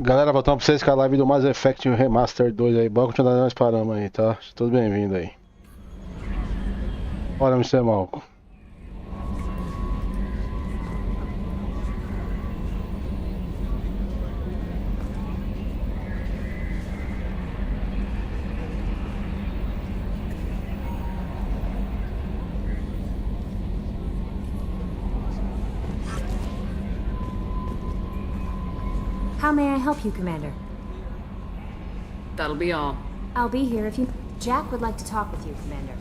Galera, voltamos pra vocês com a live do Mass Effect Remaster 2 aí. Bora continuar nós paramos aí, tá? Tudo bem-vindo aí. Olha, Mr. Malco. How may I help you, Commander? That'll be all. I'll be here if you... Jack would like to talk with you, Commander.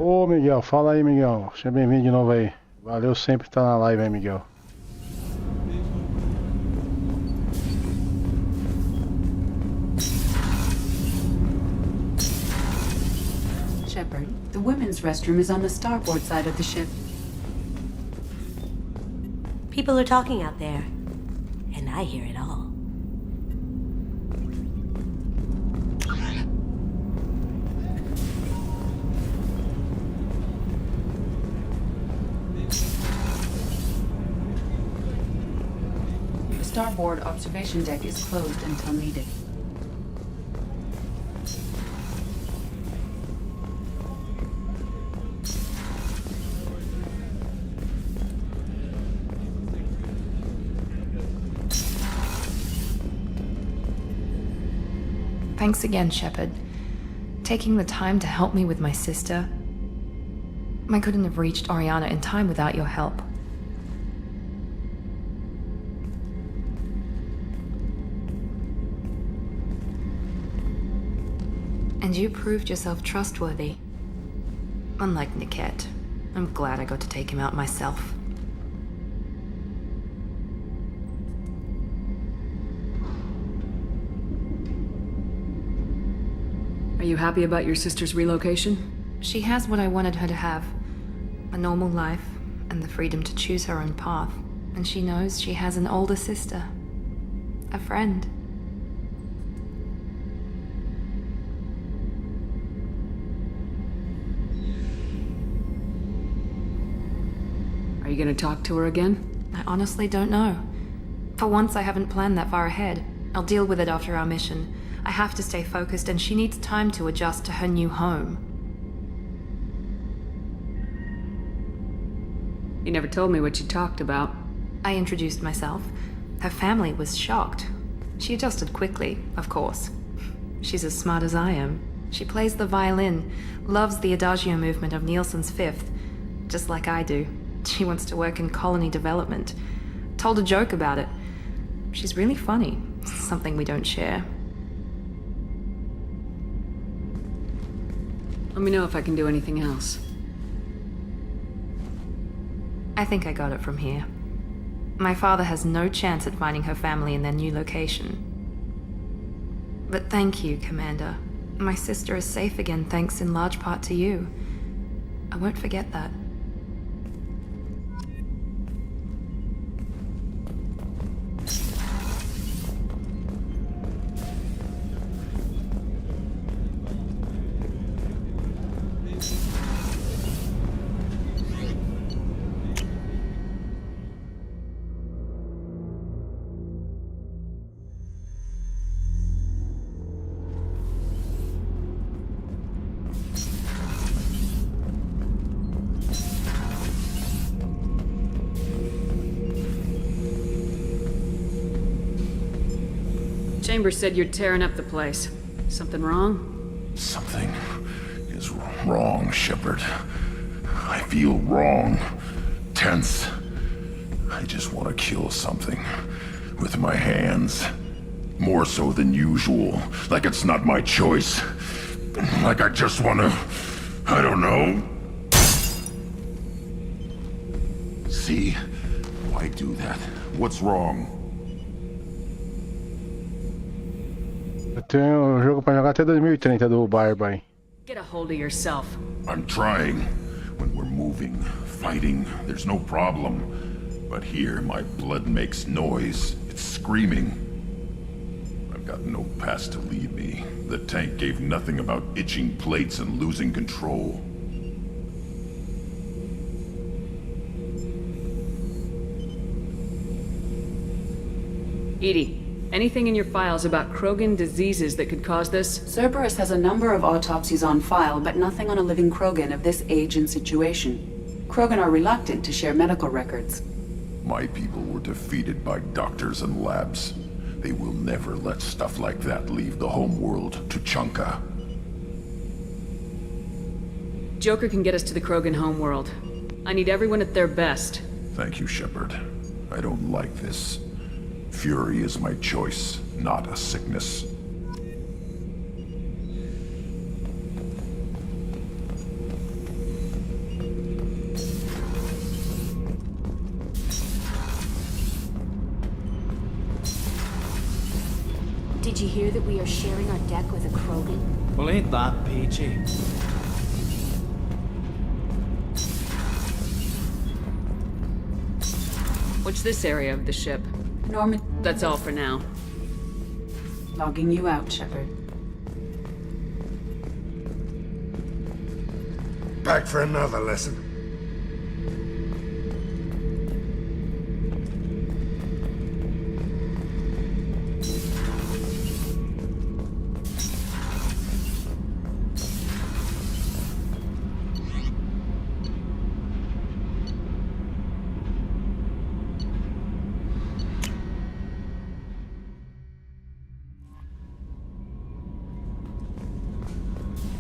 Ô Miguel, fala aí, Miguel. Seja bem-vindo de novo aí. Valeu sempre estar na live aí, Miguel. Shepard, the women's restroom is on the starboard side of the ship. People are talking out there, and I hear it all. The starboard observation deck is closed until needed. Thanks again, Shepard. Taking the time to help me with my sister. I couldn't have reached Oriana in time without your help. And you proved yourself trustworthy. Unlike Niket, I'm glad I got to take him out myself. Are you happy about your sister's relocation? She has what I wanted her to have. A normal life, and the freedom to choose her own path. And she knows she has an older sister. A friend. Are you gonna talk to her again? I honestly don't know. For once, I haven't planned that far ahead. I'll deal with it after our mission. I have to stay focused, and she needs time to adjust to her new home. You never told me what you talked about. I introduced myself. Her family was shocked. She adjusted quickly, of course. She's as smart as I am. She plays the violin, loves the adagio movement of Nielsen's Fifth, just like I do. She wants to work in colony development. Told a joke about it. She's really funny, something we don't share. Let me know if I can do anything else. I think I got it from here. My father has no chance at finding her family in their new location. But thank you, Commander. My sister is safe again thanks in large part to you. I won't forget that. Chambers said you're tearing up the place. Something wrong? Something is wrong, Shepard. I feel wrong. Tense. I just want to kill something. With my hands. More so than usual. Like it's not my choice. Like I just wanna... I don't know. See? Why do that? What's wrong? Eu tenho um jogo pra jogar até 2030 do Barba aí. Get a hold of yourself. I'm trying. When we're moving, fighting, there's no problem. But here, my blood makes noise. It's screaming. I've got no past to lead me. The tank gave nothing about itching plates and losing control. Edie, anything in your files about Krogan diseases that could cause this? Cerberus has a number of autopsies on file, but nothing on a living Krogan of this age and situation. Krogan are reluctant to share medical records. My people were defeated by doctors and labs. They will never let stuff like that leave the homeworld to Chunka. Joker can get us to the Krogan homeworld. I need everyone at their best. Thank you, Shepard. I don't like this. Fury is my choice, not a sickness. Did you hear that we are sharing our deck with a Krogan? Well, ain't that peachy? What's this area of the ship? Norman, That's all for now. logging you out, Shepard. Back for another lesson.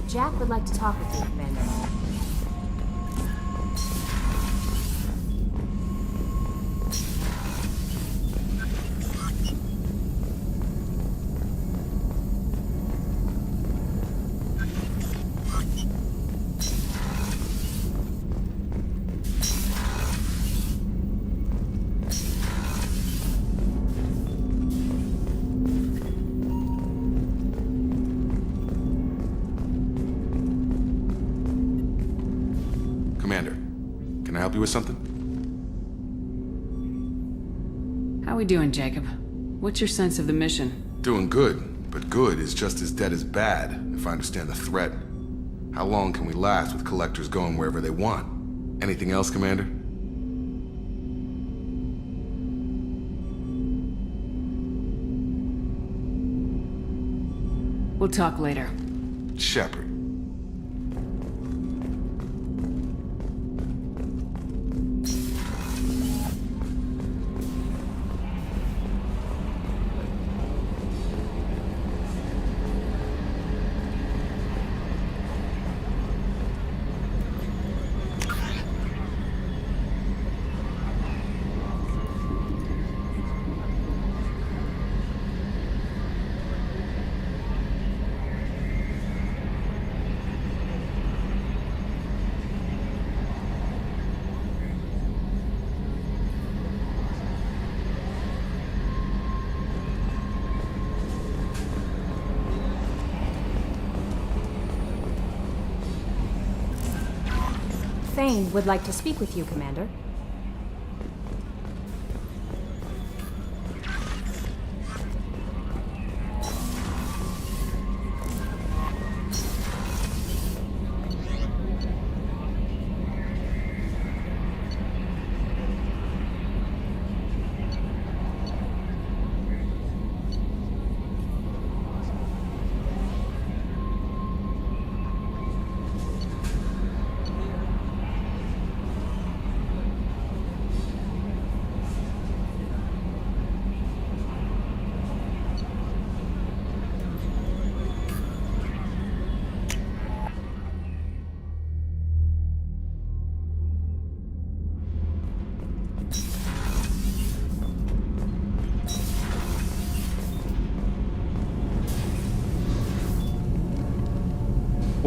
Jack would like to talk with you, Commander. Commander, can I help you with something? How we doing, Jacob? What's your sense of the mission? Doing good, but good is just as dead as bad, if I understand the threat. How long can we last with collectors going wherever they want? Anything else, Commander? We'll talk later. Shepard. Thane would like to speak with you, Commander.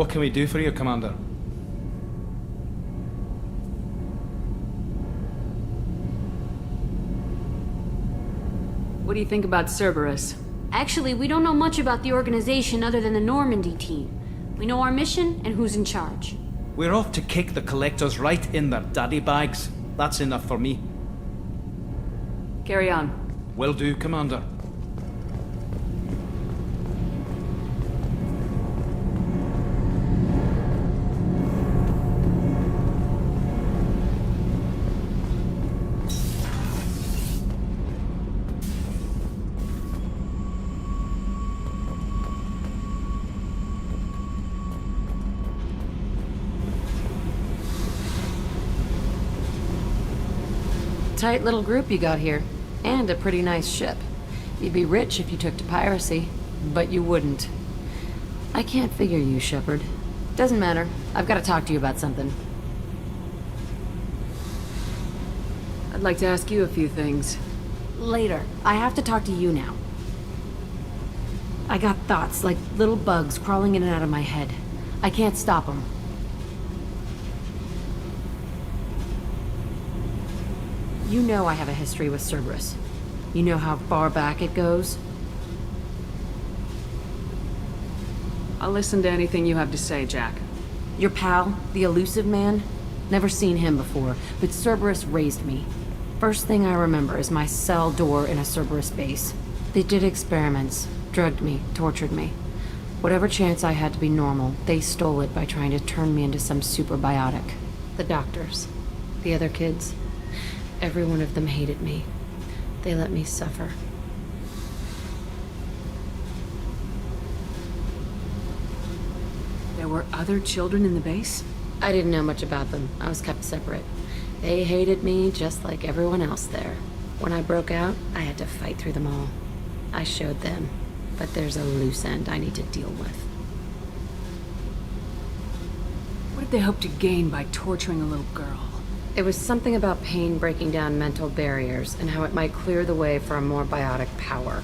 What can we do for you, Commander? What do you think about Cerberus? Actually, we don't know much about the organization other than the Normandy team. We know our mission and who's in charge. We're off to kick the Collectors right in their daddy bags. That's enough for me. Carry on. Will do, Commander. Tight little group you got here. And a pretty nice ship. You'd be rich if you took to piracy, but you wouldn't. I can't figure you, Shepard. Doesn't matter. I've got to talk to you about something. I'd like to ask you a few things. Later. I have to talk to you now. I got thoughts like little bugs crawling in and out of my head. I can't stop them. You know I have a history with Cerberus. You know how far back it goes? I'll listen to anything you have to say, Jack. Your pal, the elusive man? Never seen him before, but Cerberus raised me. First thing I remember is my cell door in a Cerberus base. They did experiments, drugged me, tortured me. Whatever chance I had to be normal, they stole it by trying to turn me into some superbiotic. The doctors, the other kids, every one of them hated me. They let me suffer. There were other children in the base? I didn't know much about them. I was kept separate. They hated me just like everyone else there. When I broke out, I had to fight through them all. I showed them, but there's a loose end I need to deal with. What did they hope to gain by torturing a little girl? It was something about pain breaking down mental barriers and how it might clear the way for a more biotic power.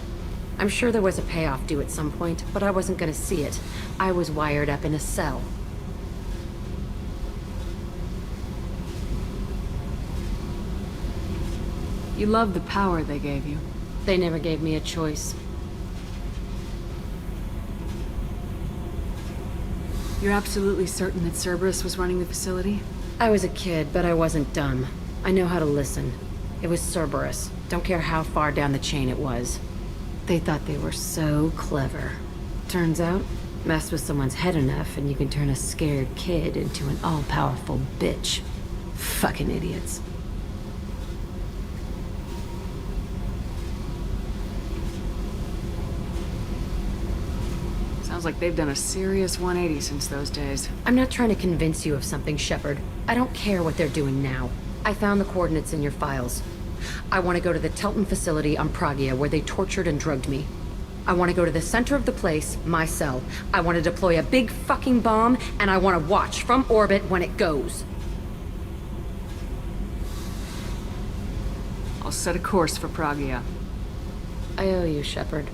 I'm sure there was a payoff due at some point, but I wasn't gonna see it. I was wired up in a cell. You loved the power they gave you. They never gave me a choice. You're absolutely certain that Cerberus was running the facility? I was a kid, but I wasn't dumb. I know how to listen. It was Cerberus. Don't care how far down the chain it was. They thought they were so clever. Turns out, mess with someone's head enough and you can turn a scared kid into an all-powerful bitch. Fucking idiots. Sounds like they've done a serious 180 since those days. I'm not trying to convince you of something, Shepard. I don't care what they're doing now. I found the coordinates in your files. I want to go to the Telton facility on Pragia where they tortured and drugged me. I want to go to the center of the place, my cell. I want to deploy a big fucking bomb, and I want to watch from orbit when it goes. I'll set a course for Pragia. I owe you, Shepard.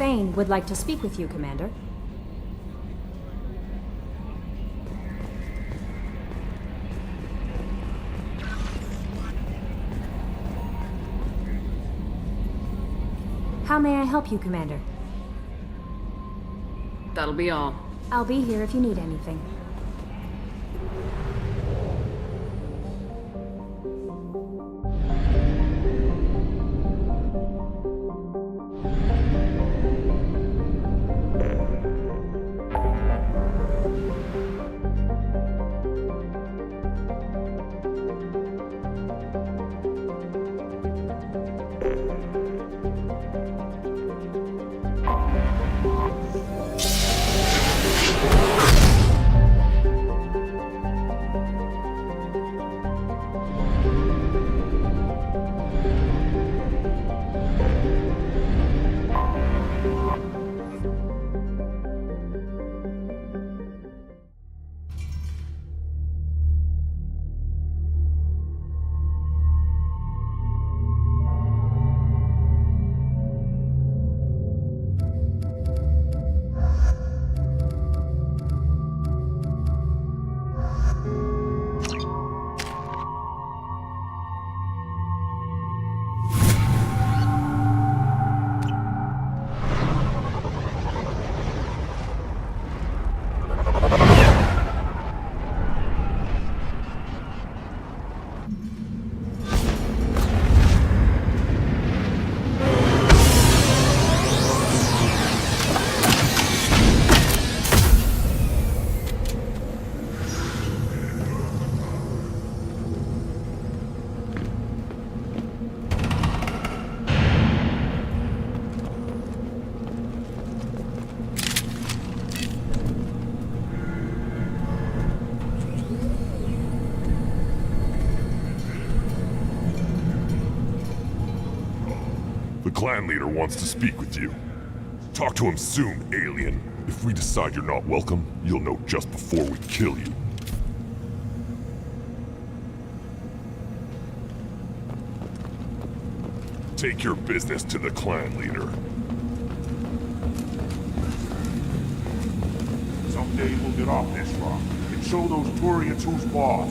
Fane would like to speak with you, Commander. How may I help you, Commander? That'll be all. I'll be here if you need anything. The clan leader wants to speak with you. Talk to him soon, alien. If we decide you're not welcome, you'll know just before we kill you. Take your business to the clan leader. Someday we'll get off this rock and show those Turians who's boss.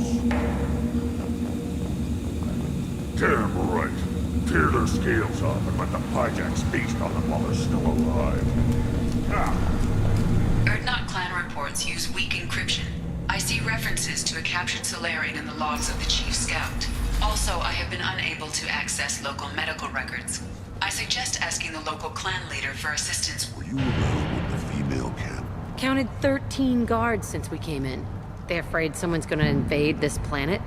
Damn right. Tear their scales off and let the Pyjaks feast on them while they're still alive. Erdnot clan reports use weak encryption. I see references to a captured Solarian in the logs of the Chief Scout. Also, I have been unable to access local medical records. I suggest asking the local clan leader for assistance. Were you around when the female camp? Counted 13 guards since we came in. They afraid someone's gonna invade this planet?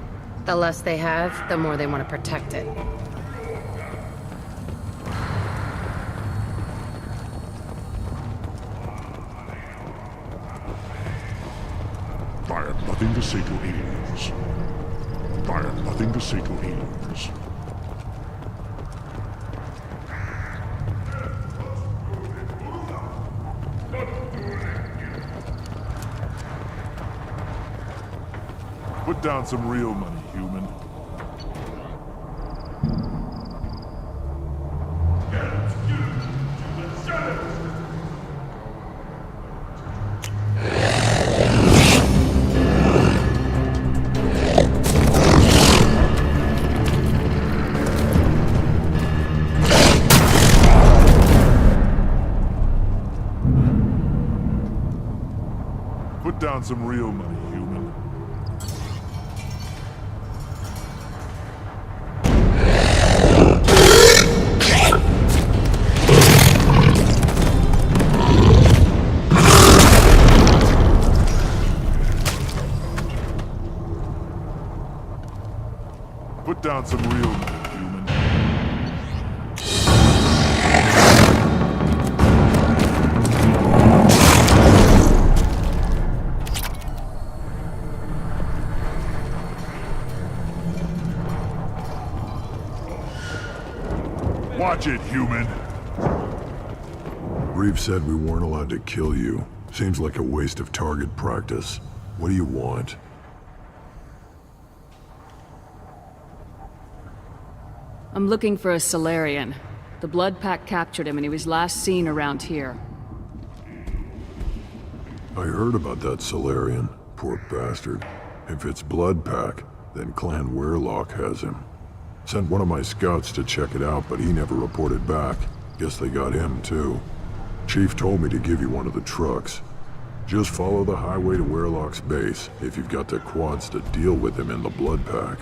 The less they have, the more they want to protect it. I have nothing to say to aliens. I have nothing to say to aliens. Put down some real money, human. Put down some real money, human. Put down some real money, human. Watch it, human! Reeve said we weren't allowed to kill you. Seems like a waste of target practice. What do you want? I'm looking for a Solarian. The Blood Pack captured him and he was last seen around here. I heard about that Solarian. Poor bastard. If it's Blood Pack, then Clan Weirlock has him. Sent one of my scouts to check it out, but he never reported back. Guess they got him too. Chief told me to give you one of the trucks. Just follow the highway to Weirlock's base if you've got the quads to deal with him in the Blood Pack.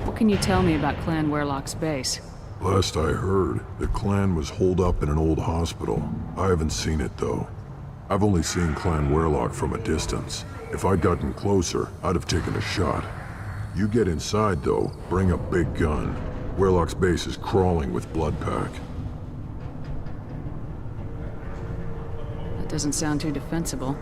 What can you tell me about Clan Weirlock's base? Last I heard, the clan was holed up in an old hospital. I haven't seen it though. I've only seen Clan Weirlock from a distance. If I'd gotten closer, I'd have taken a shot. You get inside though, bring a big gun. Weirlock's base is crawling with Blood Pack. That doesn't sound too defensible.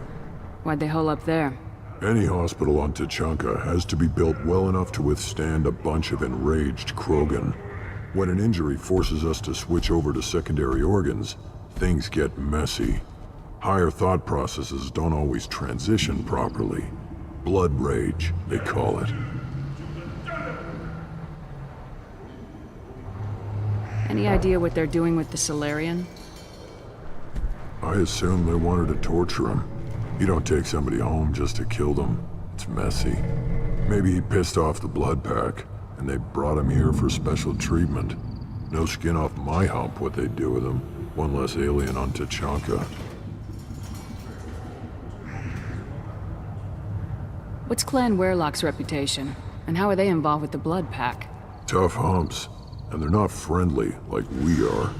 Why'd they hole up there? Any hospital on Tachanka has to be built well enough to withstand a bunch of enraged Krogan. When an injury forces us to switch over to secondary organs, things get messy. Higher thought processes don't always transition properly. Blood rage, they call it. Any idea what they're doing with the Solarian? I assume they wanted to torture him. You don't take somebody home just to kill them. It's messy. Maybe he pissed off the Blood Pack, and they brought him here for special treatment. No skin off my hump what they'd do with him. One less alien on Tachanka. What's Clan Weirlock's reputation? And how are they involved with the Blood Pack? Tough humps, and they're not friendly like we are.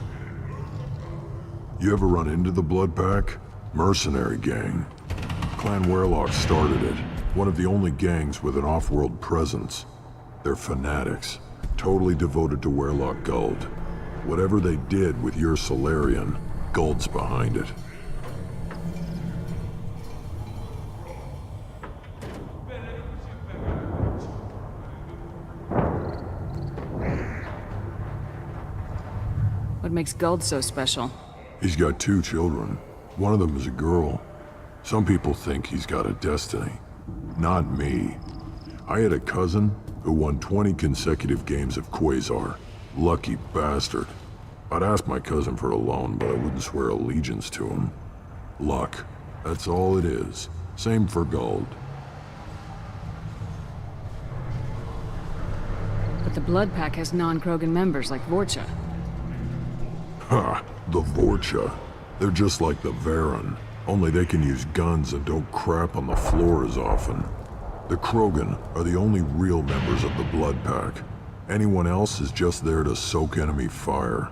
You ever run into the Blood Pack? Mercenary gang. Clan Weirlock started it. One of the only gangs with an off-world presence. They're fanatics, totally devoted to Weirlock Guld. Whatever they did with your Solarian, Guld's behind it. What makes Guld so special? He's got 2 children. One of them is a girl. Some people think he's got a destiny. Not me. I had a cousin who won 20 consecutive games of Quasar. Lucky bastard. I'd ask my cousin for a loan, but I wouldn't swear allegiance to him. Luck. That's all it is. Same for Guld. But the Blood Pack has non-Krogan members like Vorcha. Ha! The Vorcha. They're just like the Varen, only they can use guns and don't crap on the floor as often. The Krogan are the only real members of the Blood Pack. Anyone else is just there to soak enemy fire.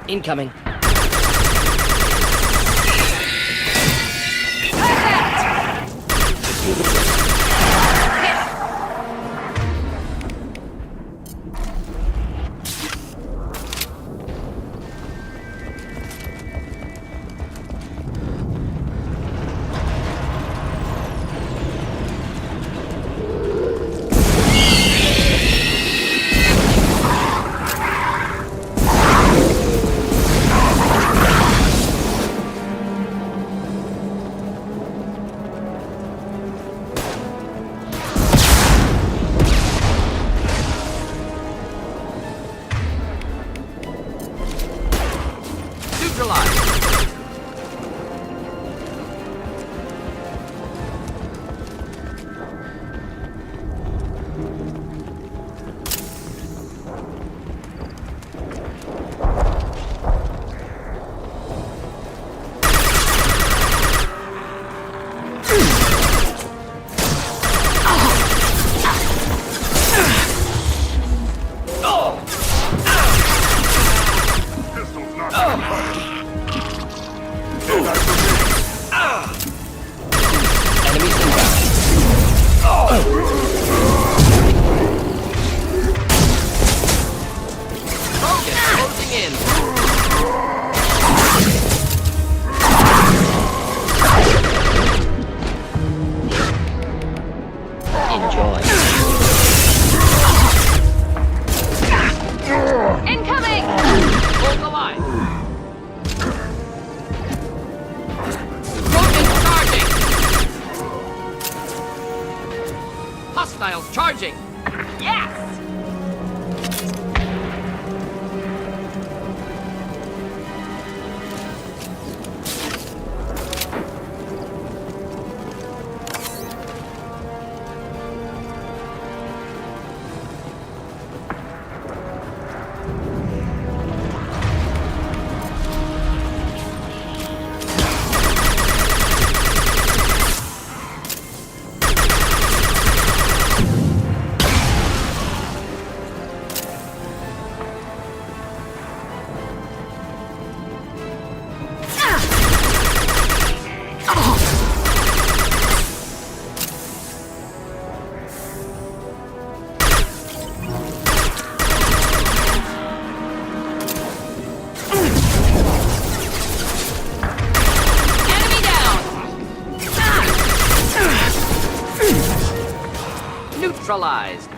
Incoming. Charging! Yes! Neutralized.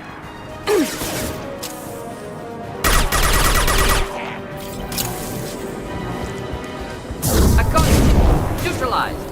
I got it. Neutralized.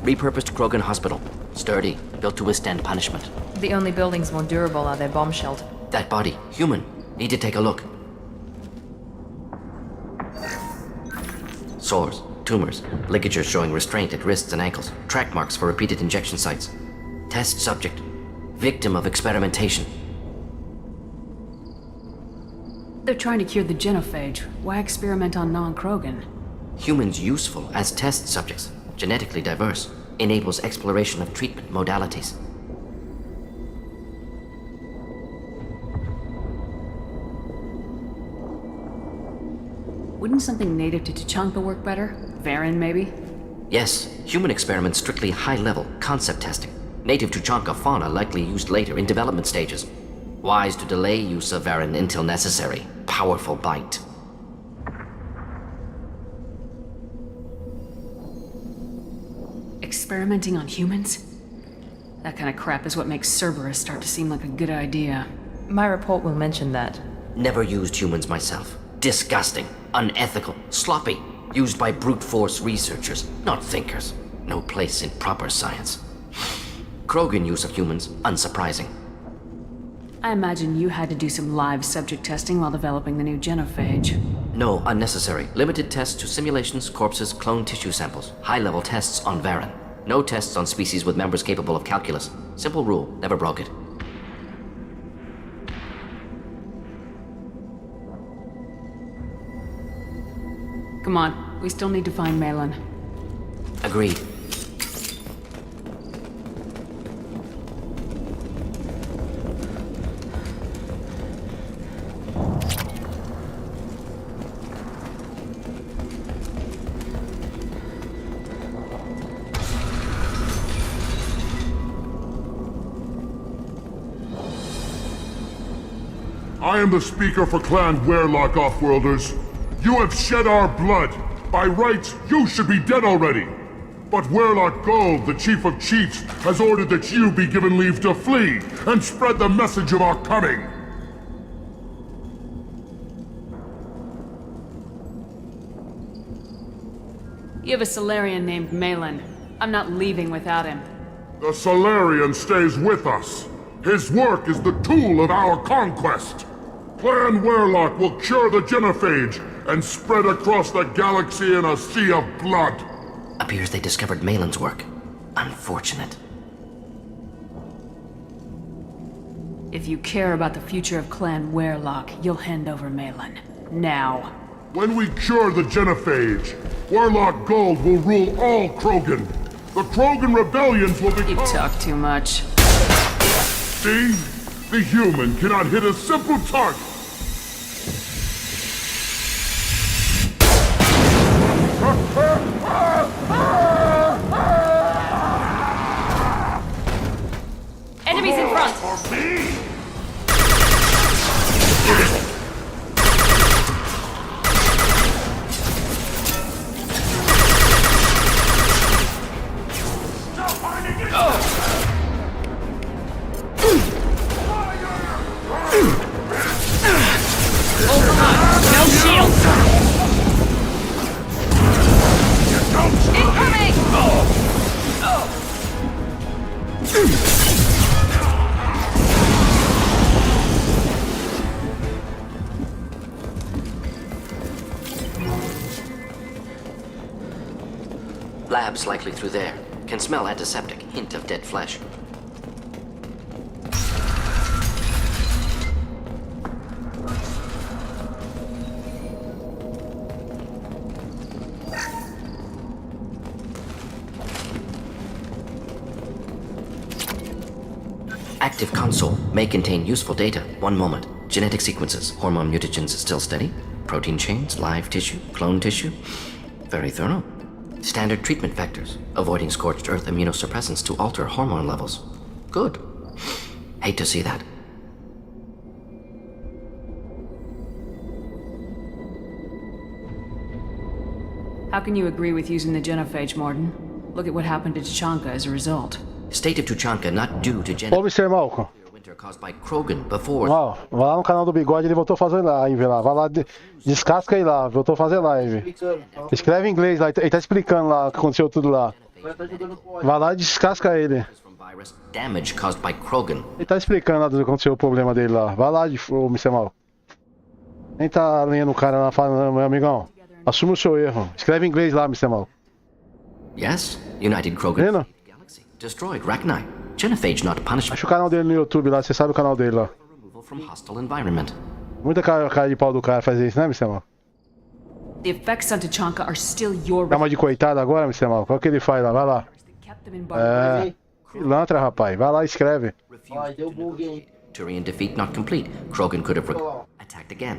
Repurposed Krogan Hospital. Sturdy, built to withstand punishment. The only buildings more durable are their bomb shelter. That body, human. Need to take a look. Sores, tumors, ligatures showing restraint at wrists and ankles, track marks for repeated injection sites. Test subject. Victim of experimentation. They're trying to cure the genophage. Why experiment on non-Krogan? Humans useful as test subjects. Genetically diverse. Enables exploration of treatment modalities. Wouldn't something native to Tuchanka work better? Varen, maybe? Yes, human experiments strictly high-level, concept testing. Native Tuchanka fauna likely used later in development stages. Wise to delay use of Varen until necessary. Powerful bite. Experimenting on humans? That kind of crap is what makes Cerberus start to seem like a good idea. My report will mention that. Never used humans myself. Disgusting, unethical, sloppy. Used by brute force researchers, not thinkers. No place in proper science. Krogan use of humans, unsurprising. I imagine you had to do some live subject testing while developing the new genophage. No, unnecessary. Limited tests to simulations, corpses, cloned tissue samples. High-level tests on Varen. No tests on species with members capable of calculus. Simple rule, never broke it. Come on, we still need to find Malin. Agreed. I am the speaker for Clan Werlock, Offworlders. You have shed our blood. By rights, you should be dead already. But Werlock Gold, the Chief of Chiefs, has ordered that you be given leave to flee and spread the message of our coming. You have a Solarian named Malin. I'm not leaving without him. The Solarian stays with us. His work is the tool of our conquest. Clan Werlock will cure the genophage and spread across the galaxy in a sea of blood. Appears they discovered Malin's work. Unfortunate. If you care about the future of Clan Werlock, you'll hand over Malin. Now. When we cure the genophage, Warlock Gold will rule all Krogan. The Krogan rebellions will become... You talk too much. See? The human cannot hit a simple target. Enemies in front! For me! No shield! Incoming! Lab's likely through there. Can smell antiseptic, hint of dead flesh. Active console may contain useful data. One moment. Genetic sequences, hormone mutagens still steady. Protein chains, live tissue, clone tissue. Very thorough. Standard treatment vectors, avoiding scorched earth immunosuppressants to alter hormone levels. Good. Hate to see that. How can you agree with using the genophage, Morden? Look at what happened to Tachanka as a result. State of Tuchanka not due to Ô, Mr. Malcolm. winter caused by Krogan before. Ó, vai lá no canal do Bigode, ele voltou a fazer live lá. Vai lá, descasca aí lá, voltou a fazer live. Escreve em inglês lá, ele tá explicando lá o que aconteceu tudo lá. Vai lá e descasca ele. Damage caused by Krogan. Ele tá explicando lá do que aconteceu o problema dele lá. Vai lá, ô, Mr. Malcolm. Nem tá lendo o cara lá falando, meu amigão. Assume o seu erro. Escreve em inglês lá, Mr. Malcolm. Yes, United Krogan. Destroyed Rachni. Genophage not punishment. Acha o canal dele no YouTube lá, você sabe o canal dele lá. From hostile environment. Muita cara de pau do cara fazer isso, né, Mr. Malcolm? The effects on Tachanka are still your... Dá uma de coitado agora, Mr. Malcolm? Olha o que ele faz lá, vai lá. É... Pilantra, rapaz. Vai lá e escreve. Turian defeat not complete. Krogan could have attacked again.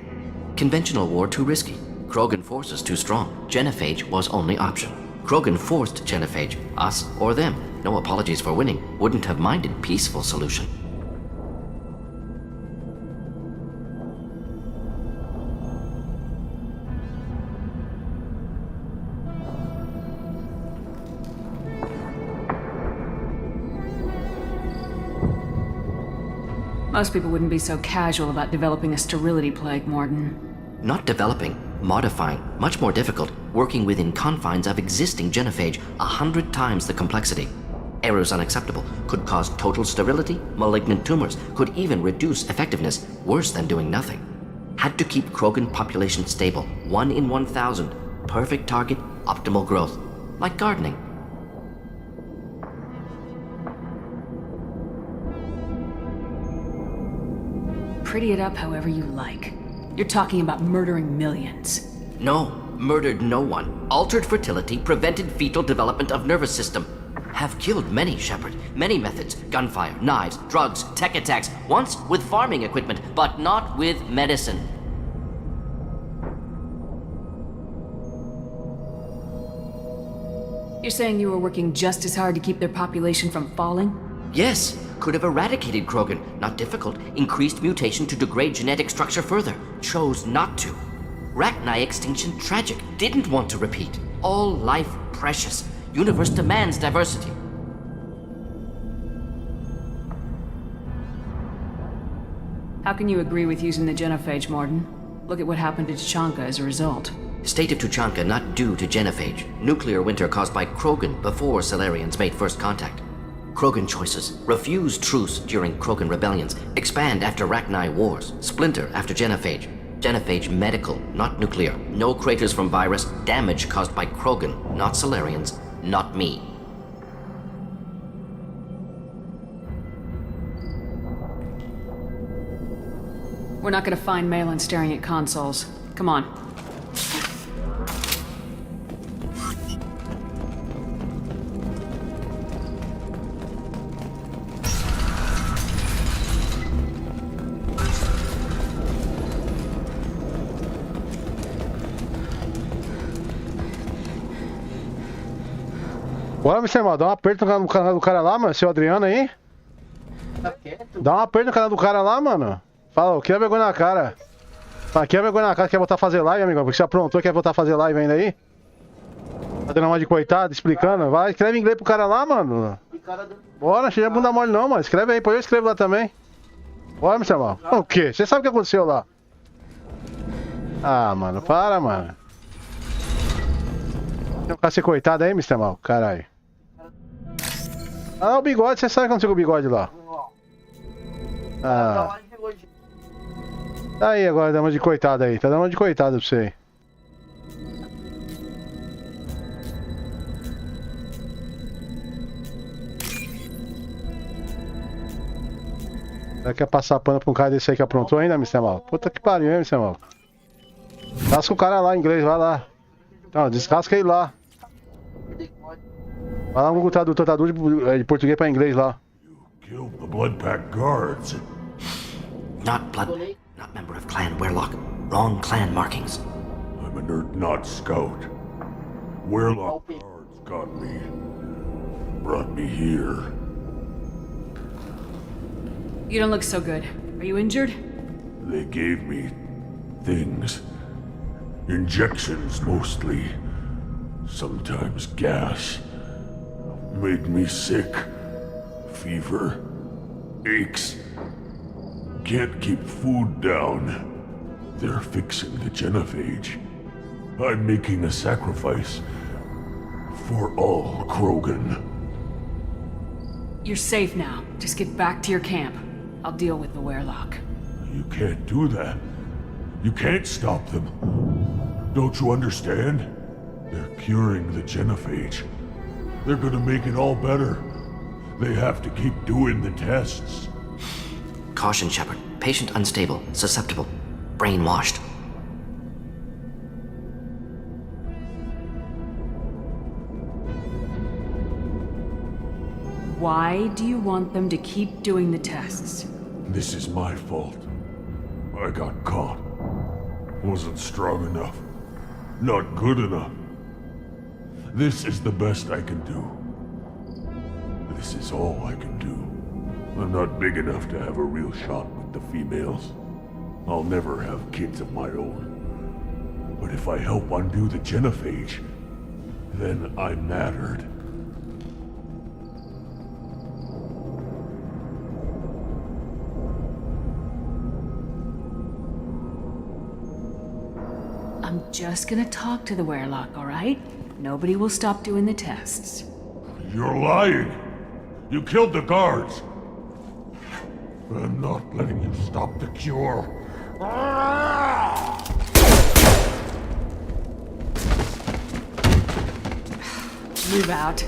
Conventional war too risky. Krogan forces too strong. Genophage was only option. Krogan forced Genophage, us or them. No apologies for winning. Wouldn't have minded peaceful solution. Most people wouldn't be so casual about developing a sterility plague, Morden. Not developing, modifying, much more difficult, working within confines of existing genophage, 100 times the complexity. Errors unacceptable, could cause total sterility, malignant tumors, could even reduce effectiveness, worse than doing nothing. Had to keep Krogan population stable, 1 in 1,000, perfect target, optimal growth, like gardening. Pretty it up however you like. You're talking about murdering millions. No, murdered no one. Altered fertility, prevented fetal development of nervous system. Have killed many, Shepard. Many methods. Gunfire, knives, drugs, tech attacks. Once with farming equipment, but not with medicine. You're saying you were working just as hard to keep their population from falling? Yes, could have eradicated Krogan. Not difficult. Increased mutation to degrade genetic structure further. Chose not to. Rachni extinction tragic. Didn't want to repeat. All life precious. Universe demands diversity. How can you agree with using the genophage, Morden? Look at what happened to Tachanka as a result. State of Tuchanka not due to genophage. Nuclear winter caused by Krogan before Salarians made first contact. Krogan choices. Refuse truce during Krogan rebellions. Expand after Rachni wars. Splinter after genophage. Genophage medical, not nuclear. No craters from virus. Damage caused by Krogan, not Salarians, not me. We're not gonna find Malin staring at consoles. Come on. Bora, Mr. Mal, dá um aperto no canal do cara lá, mano, seu Adriano aí. Dá um aperto no canal do cara lá, mano. Fala, o que é vergonha na cara? Aqui é vergonha na cara, quer voltar a fazer live, amigão? Porque você aprontou, quer voltar a fazer live ainda aí? Tá dando uma de coitado, explicando. Vai, escreve em inglês pro cara lá, mano. Bora, não chega bunda mole não, mano. Escreve aí, depois eu escrevo lá também. Bora, Mr. Mal. O quê? Você sabe o que aconteceu lá? Ah, mano, para, mano. Tem um cara ser coitado aí, Mr. Mal? Caralho. Ah, o bigode, você sabe o que aconteceu com o bigode lá? Ah. Tá aí agora, dama de coitado aí. Tá dando uma de coitado pra você aí. Será que quer passar pano pra um cara desse aí que aprontou ainda, Mr. Mal? Puta que pariu, hein, Mr. Mal? Casca o cara lá em inglês, vai lá. Não, descasca ele lá. Vai lá no Google Tradutor de português pra inglês lá. Killed the Blood Pack guards. Not blood. Not member of Clan Werlock. Wrong clan markings. I'm a nerd, not scout. Werlock guards got me. Brought me here. You don't look so good. Are you injured? They gave me things. Injections mostly. Sometimes gas. Made me sick. Fever. Aches. Can't keep food down. They're fixing the genophage. I'm making a sacrifice. For all Krogan. You're safe now. Just get back to your camp. I'll deal with the Werlock. You can't do that. You can't stop them. Don't you understand? They're curing the genophage. They're gonna make it all better. They have to keep doing the tests. Caution, Shepard. Patient unstable, susceptible, brainwashed. Why do you want them to keep doing the tests? This is my fault. I got caught. Wasn't strong enough. Not good enough. This is the best I can do. This is all I can do. I'm not big enough to have a real shot with the females. I'll never have kids of my own. But if I help undo the genophage, then I mattered. I'm just gonna talk to the Werlock, alright? Nobody will stop doing the tests. You're lying! You killed the guards! I'm not letting you stop the cure. Move out.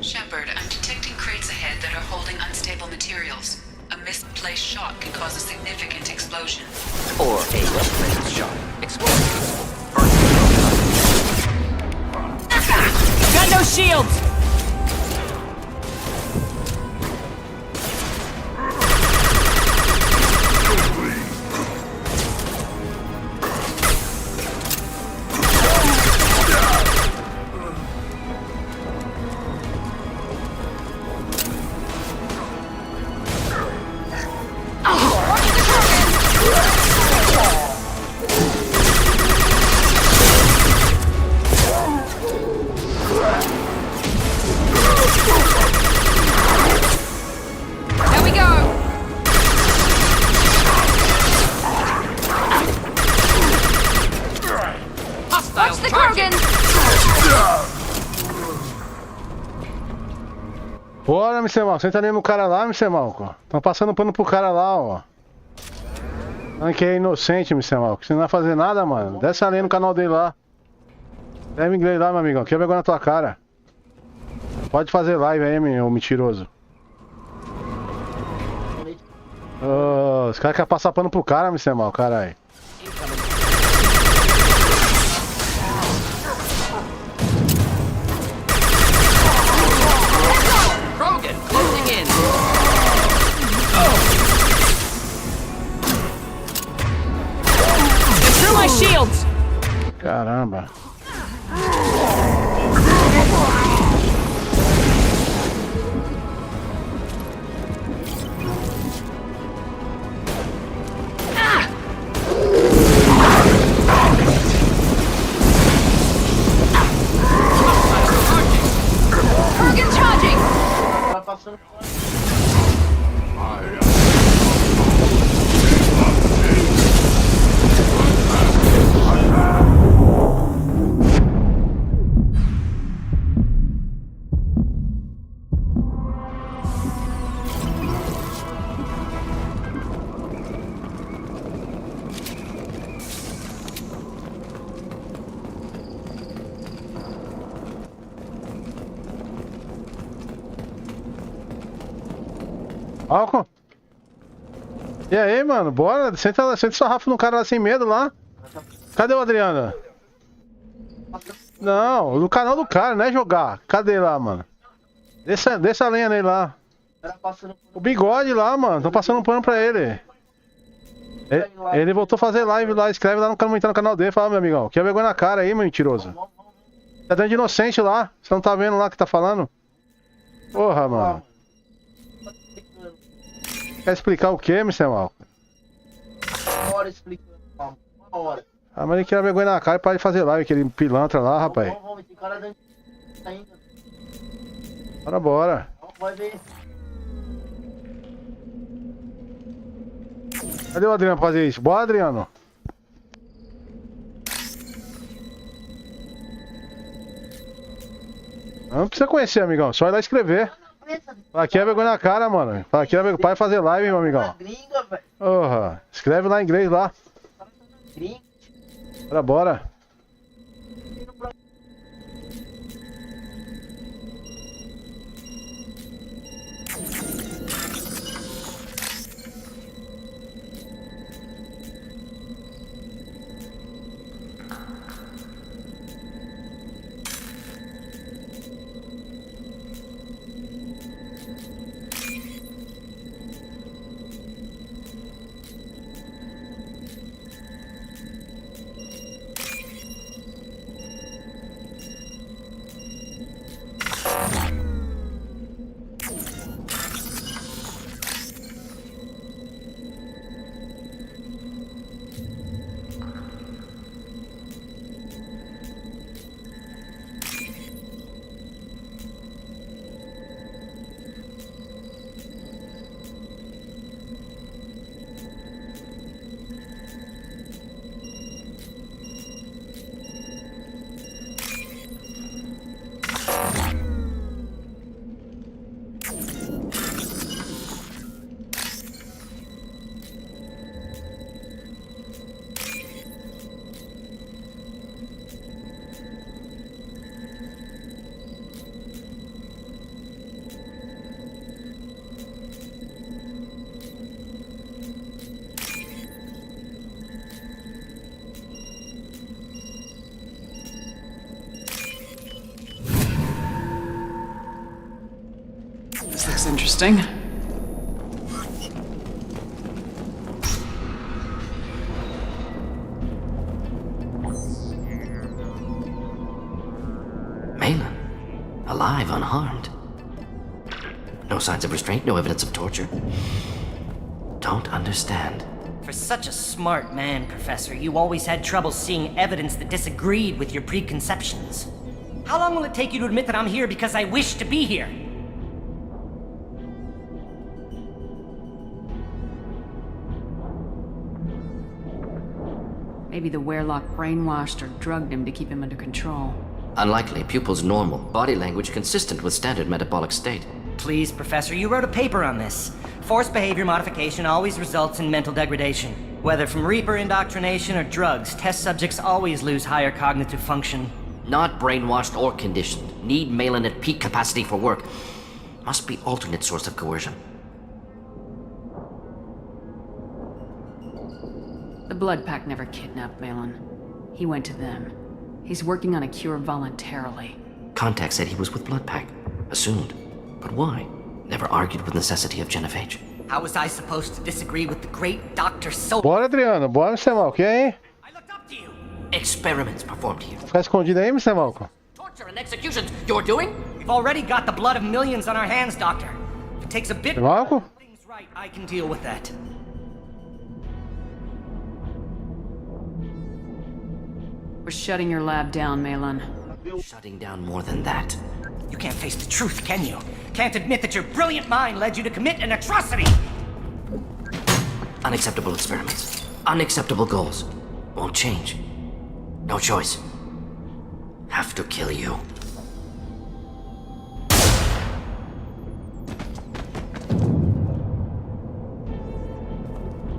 Shepard, I'm detecting crates ahead that are holding unstable materials. A misplaced shot can cause a significant explosion. Or a well-placed shot. Explosive. Got no shields! Watch the Krogan! Bora, Mr. Mal, senta ali no cara lá, Mr. Mal. Tão passando pano pro cara lá, ó. Falando que é inocente, Mr. Mal. Que você não vai fazer nada, mano. Desce ali no canal dele lá. Escreve inglês lá, meu amigão. Que é vergonha na tua cara. Pode fazer live aí, meu mentiroso. Oh, os caras querem passar pano pro cara, Mr. Mal, caralho. Krogan, closing in! Caramba. Krogan charging! Álcool? E aí, mano? Bora? Senta o sarrafo no cara lá sem medo lá. Cadê o Adriano? Não, no canal do cara, não é jogar. Cadê lá, mano? Desça a lenha nele lá. O bigode lá, mano. Tô passando um pano pra ele. Ele voltou a fazer live lá. Escreve lá no comentário no canal dele. Fala, meu amigão. Que é vergonha na cara aí, mentiroso. Tá dando de inocente lá. Você não tá vendo lá que tá falando? Porra, mano. Quer explicar o que, Mr. Malco? Uma hora explicando, uma hora. Ah, mas ele quer vergonha na cara e para de fazer live, aquele pilantra lá, rapaz. Vamos, esse cara dando ainda. Bora. Vai ver. Cadê o Adriano pra fazer isso? Bora, Adriano. Não precisa conhecer, amigão. Só ir lá escrever. Aqui é vergonha na cara, mano. Aqui é vergonha. Para de fazer live, meu amigão. Porra. Escreve lá em inglês lá. Bora. This looks interesting. Malin, alive, unharmed. No signs of restraint, no evidence of torture. Don't understand. For such a smart man, Professor, you always had trouble seeing evidence that disagreed with your preconceptions. How long will it take you to admit that I'm here because I wish to be here? Maybe the Werelock brainwashed or drugged him to keep him under control. Unlikely. Pupil's normal. Body language consistent with standard metabolic state. Please, Professor, you wrote a paper on this. Forced behavior modification always results in mental degradation. Whether from Reaper indoctrination or drugs, test subjects always lose higher cognitive function. Not brainwashed or conditioned. Need Malin at peak capacity for work. Must be alternate source of coercion. The Blood Pack never kidnapped Malin. He went to them. He's working on a cure voluntarily. Contact said he was with Blood Pack. Assumed. But why? Never argued with necessity of genophage. How was I supposed to disagree with the great Dr. Soul? Bora, Adriano. Bora, Mr. Malco. E aí? Experiments performed here. Ficar escondido aí, Mr. Malcolm. Torture and executions you're doing? We've already got the blood of millions on our hands, Doctor. If it takes a bit Malcolm? things right, I can deal with that. We're shutting your lab down, Malin. Shutting down more than that. You can't face the truth, can you? Can't admit that your brilliant mind led you to commit an atrocity! Unacceptable experiments. Unacceptable goals. Won't change. No choice. Have to kill you.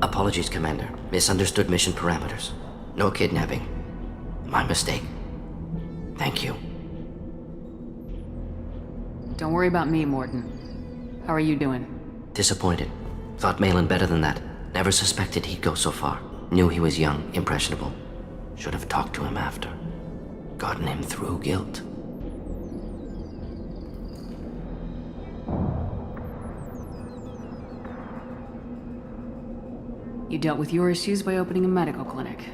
Apologies, Commander. Misunderstood mission parameters. No kidnapping. My mistake. Thank you. Don't worry about me, Morton. How are you doing? Disappointed. Thought Malin better than that. Never suspected he'd go so far. Knew he was young, impressionable. Should have talked to him after. Gotten him through guilt. You dealt with your issues by opening a medical clinic.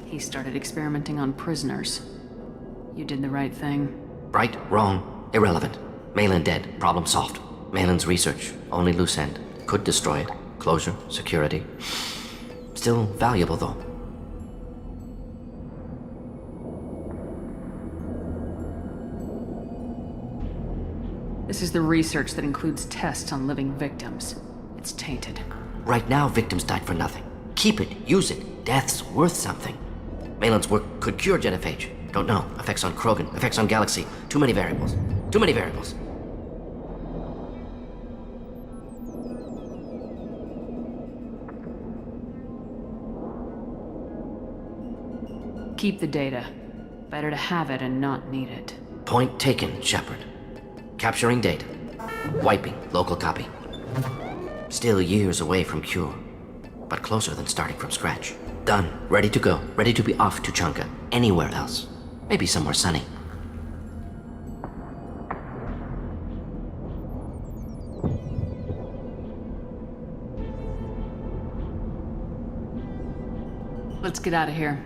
He started experimenting on prisoners. You did the right thing. Right, wrong, irrelevant. Malin dead, problem solved. Malin's research, only loose end. Could destroy it. Closure, security. Still valuable, though. This is the research that includes tests on living victims. It's tainted. Right now, victims died for nothing. Keep it, use it. Death's worth something. Malin's work could cure genophage. Don't know. Effects on Krogan, effects on Galaxy. Too many variables. Too many variables. Keep the data. Better to have it and not need it. Point taken, Shepard. Capturing data. Wiping local copy. Still years away from cure, but closer than starting from scratch. Done. Ready to go. Ready to be off to Chunka. Anywhere else. Maybe somewhere sunny. Let's get out of here.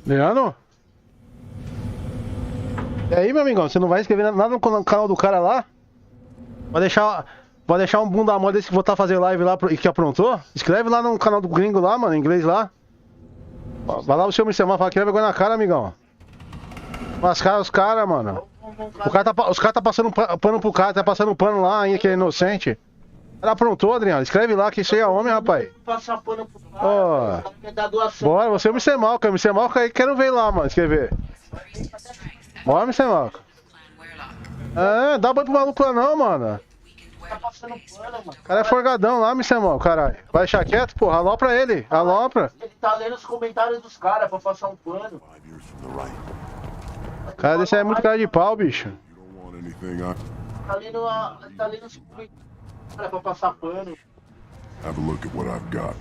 Leandro? E aí, meu amigão, você não vai escrever nada no canal do cara lá? Vai deixar um bunda mole desse que voltar a fazer live lá e que aprontou? Escreve lá no canal do gringo lá, mano, em inglês lá. Vai lá o seu Mr. Mal, fala que ele vergonha na cara, amigão. Mascar os caras, mano. Os caras tá passando pano pro cara, tá passando pano lá ainda que é inocente. Ela aprontou, Adriano. Escreve lá que isso aí é homem, rapaz. Passar pano pro cara, quer dar doação. Bora, você é o Mr. Malca. O Mr. Malca aí quero ver lá, mano, escrever. Bora, Mr. Malca. É, dá banho pro maluco lá não, mano. Tá passando pano, mano. O cara é forgadão lá, Mr. Malca, caralho. Vai deixar quieto, porra. Alopra ele. Alopra. Ele tá lendo os comentários dos caras pra passar um pano. Cara, desse aí é muito cara de pau, bicho. Tá lendo os comentários pra passar pano. Have a look at what I've got.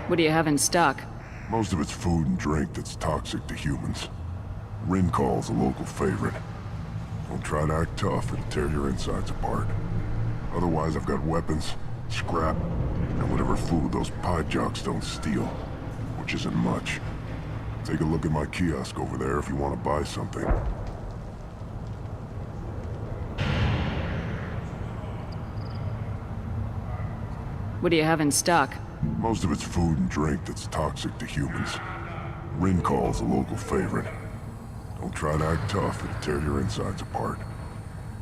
What do you have in stock? Most of it's food and drink that's toxic to humans. Rincall's a local favorite. Don't try to act tough, it'll tear your insides apart. Otherwise, I've got weapons, scrap, and whatever food those pie jocks don't steal, which isn't much. Take a look at my kiosk over there if you want to buy something. What do you have in stock? Most of it's food and drink that's toxic to humans. Rincall's a local favorite. Don't try to act tough, it'll tear your insides apart.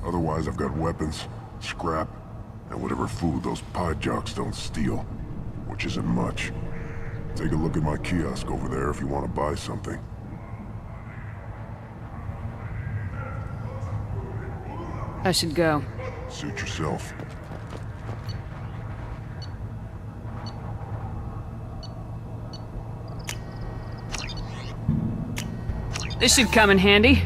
Otherwise, I've got weapons, scrap, and whatever food those pie jocks don't steal, which isn't much. Take a look at my kiosk over there if you want to buy something. I should go. Suit yourself. This should come in handy. He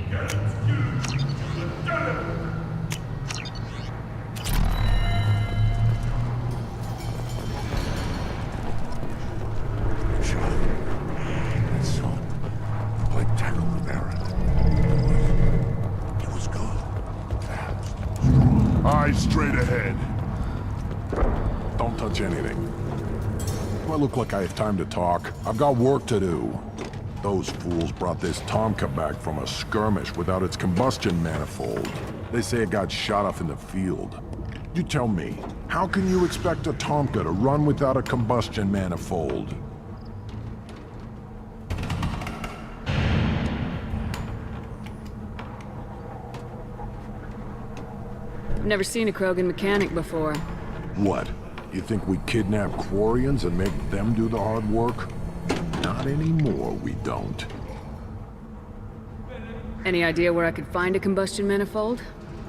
was good, fast, strong. Eyes straight ahead. Don't touch anything. Do I look like I have time to talk? I've got work to do. Those fools brought this Tomka back from a skirmish without its combustion manifold. They say it got shot off in the field. You tell me, how can you expect a Tomka to run without a combustion manifold? I've never seen a Krogan mechanic before. What? You think we kidnap Quarians and make them do the hard work? Not anymore, we don't. Any idea where I could find a combustion manifold?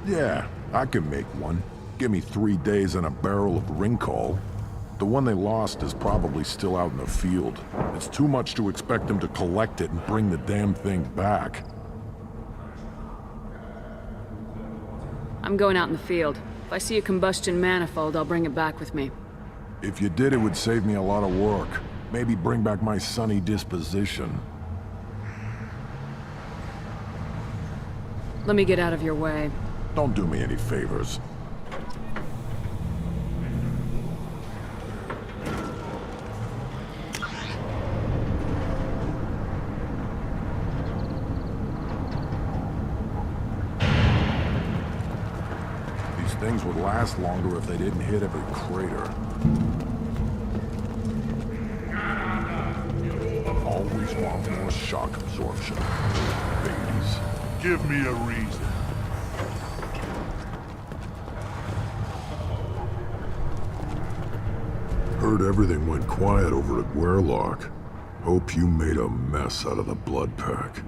Yeah, I can make one. Give me 3 days and a barrel of Ringcall. The one they lost is probably still out in the field. It's too much to expect them to collect it and bring the damn thing back. I'm going out in the field. If I see a combustion manifold, I'll bring it back with me. If you did, it would save me a lot of work. Maybe bring back my sunny disposition. Let me get out of your way. Don't do me any favors. These things would last longer if they didn't hit every crater. Always want more shock absorption. Babies. Give me a reason. Heard everything went quiet over at Werlock. Hope you made a mess out of the blood pack.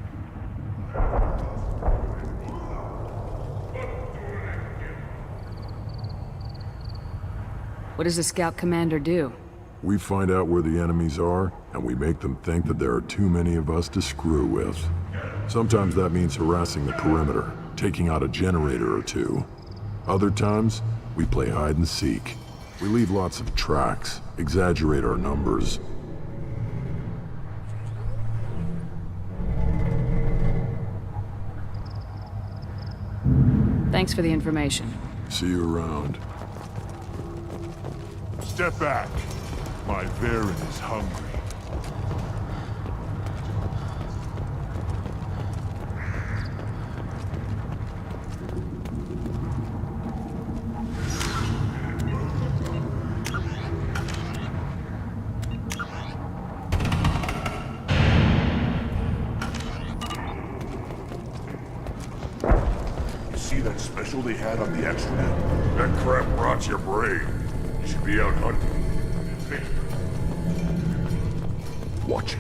What does the scout commander do? We find out where the enemies are, and we make them think that there are too many of us to screw with. Sometimes that means harassing the perimeter, taking out a generator or two. Other times, we play hide and seek. We leave lots of tracks, exaggerate our numbers. Thanks for the information. See you around. Step back. My Varen is hungry. You see that special they had on the extranet? That crap rots your brain. You should be out hunting. Watch it.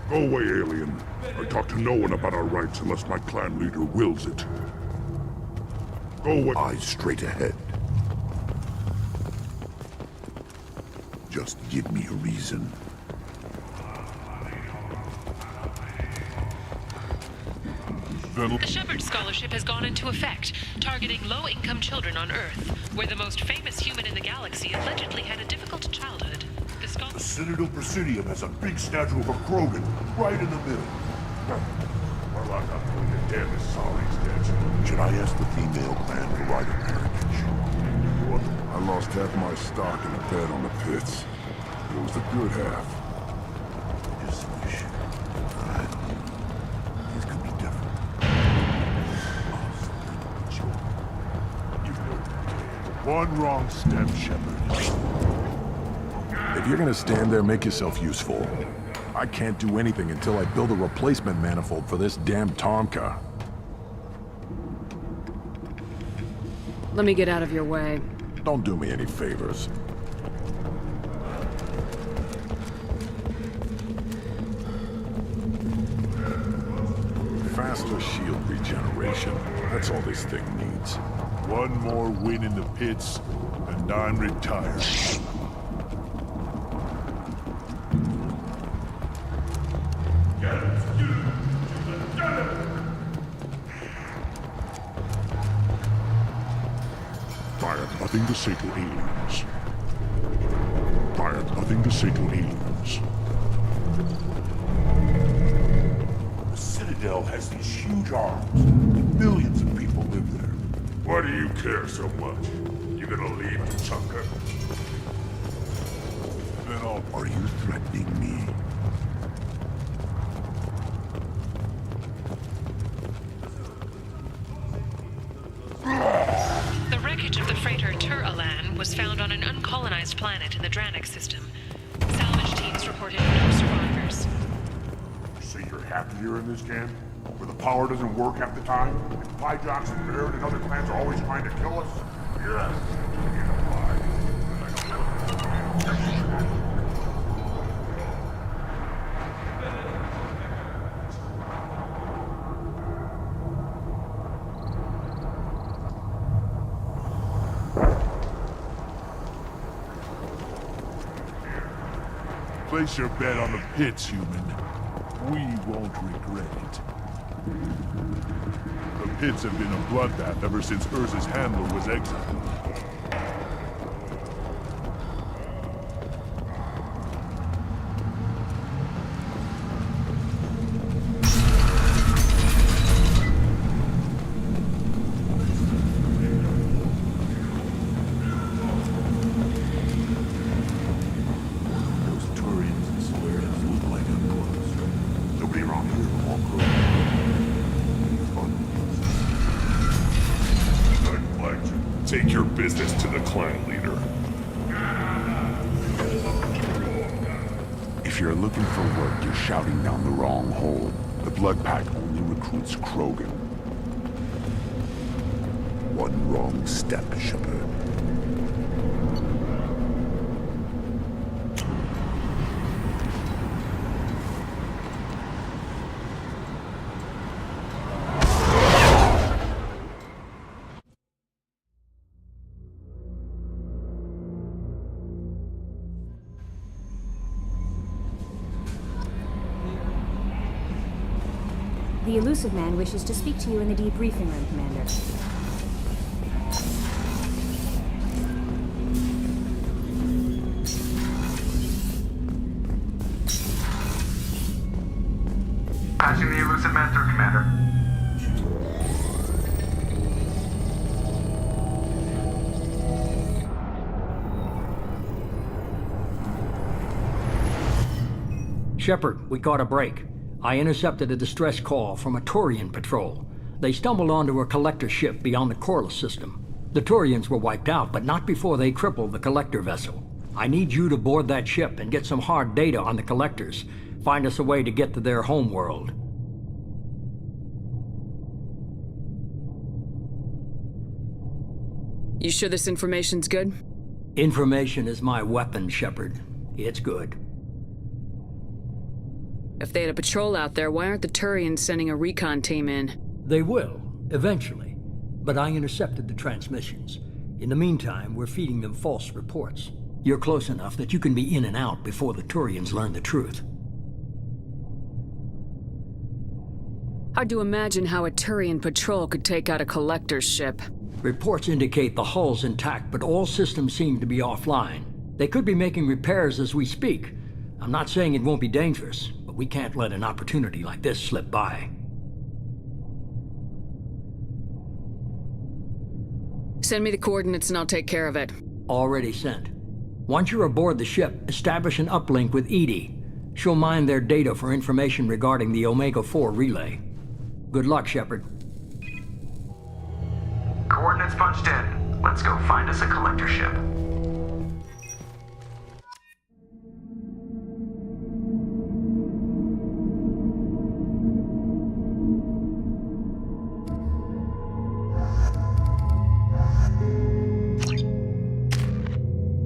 Go away, alien. I talk to no one about our rights unless my clan leader wills it. Go away. Eyes straight ahead. Just give me a reason. The Shepard Scholarship has gone into effect, targeting low-income children on Earth, where the most famous human in the galaxy allegedly had a difficult childhood. The Citadel Presidium has a big statue of a Krogan right in the middle. Well, I'm not going to damn this sorry statue. Should I ask the female clan to ride a package? What? I lost half my stock in a bet on the pits. It was the good half. Just wish. Things could be different. One wrong step, Shepard. If you're gonna stand there, make yourself useful. I can't do anything until I build a replacement manifold for this damn Tomka. Let me get out of your way. Don't do me any favors. Faster shield regeneration. That's all this thing needs. One more win in the pits, and I'm retired. I have nothing to say to aliens. I have nothing to say to aliens. The Citadel has these huge arms. Millions of people live there. Why do you care so much? You gonna leave, Chunker? Then are you threatening me? The wreckage of the freighter Tur-Alan was found on an uncolonized planet in the Dranik system. Salvage teams reported no survivors. So you're happier in this camp? Where the power doesn't work half the time? And Pyjaks and Baird and other clans are always trying to kill us? Yes. Place your bet on the pits, human. We won't regret it. The pits have been a bloodbath ever since Urza's handler was exiled. Take your business to the clan leader. If you're looking for work, you're shouting down the wrong hole. The Blood Pack only recruits Krogan. One wrong step, Shepard. The elusive man wishes to speak to you in the debriefing room, Commander. Passing the elusive man through, Commander. Shepard, we caught a break. I intercepted a distress call from a Turian patrol. They stumbled onto a collector ship beyond the Corliss system. The Turians were wiped out, but not before they crippled the collector vessel. I need you to board that ship and get some hard data on the collectors. Find us a way to get to their homeworld. You sure this information's good? Information is my weapon, Shepard. It's good. If they had a patrol out there, why aren't the Turians sending a recon team in? They will, eventually. But I intercepted the transmissions. In the meantime, we're feeding them false reports. You're close enough that you can be in and out before the Turians learn the truth. Hard to imagine how a Turian patrol could take out a collector's ship. Reports indicate the hull's intact, but all systems seem to be offline. They could be making repairs as we speak. I'm not saying it won't be dangerous, but we can't let an opportunity like this slip by. Send me the coordinates and I'll take care of it. Already sent. Once you're aboard the ship, establish an uplink with Edie. She'll mine their data for information regarding the Omega-4 relay. Good luck, Shepard. Coordinates punched in. Let's go find us a collector ship.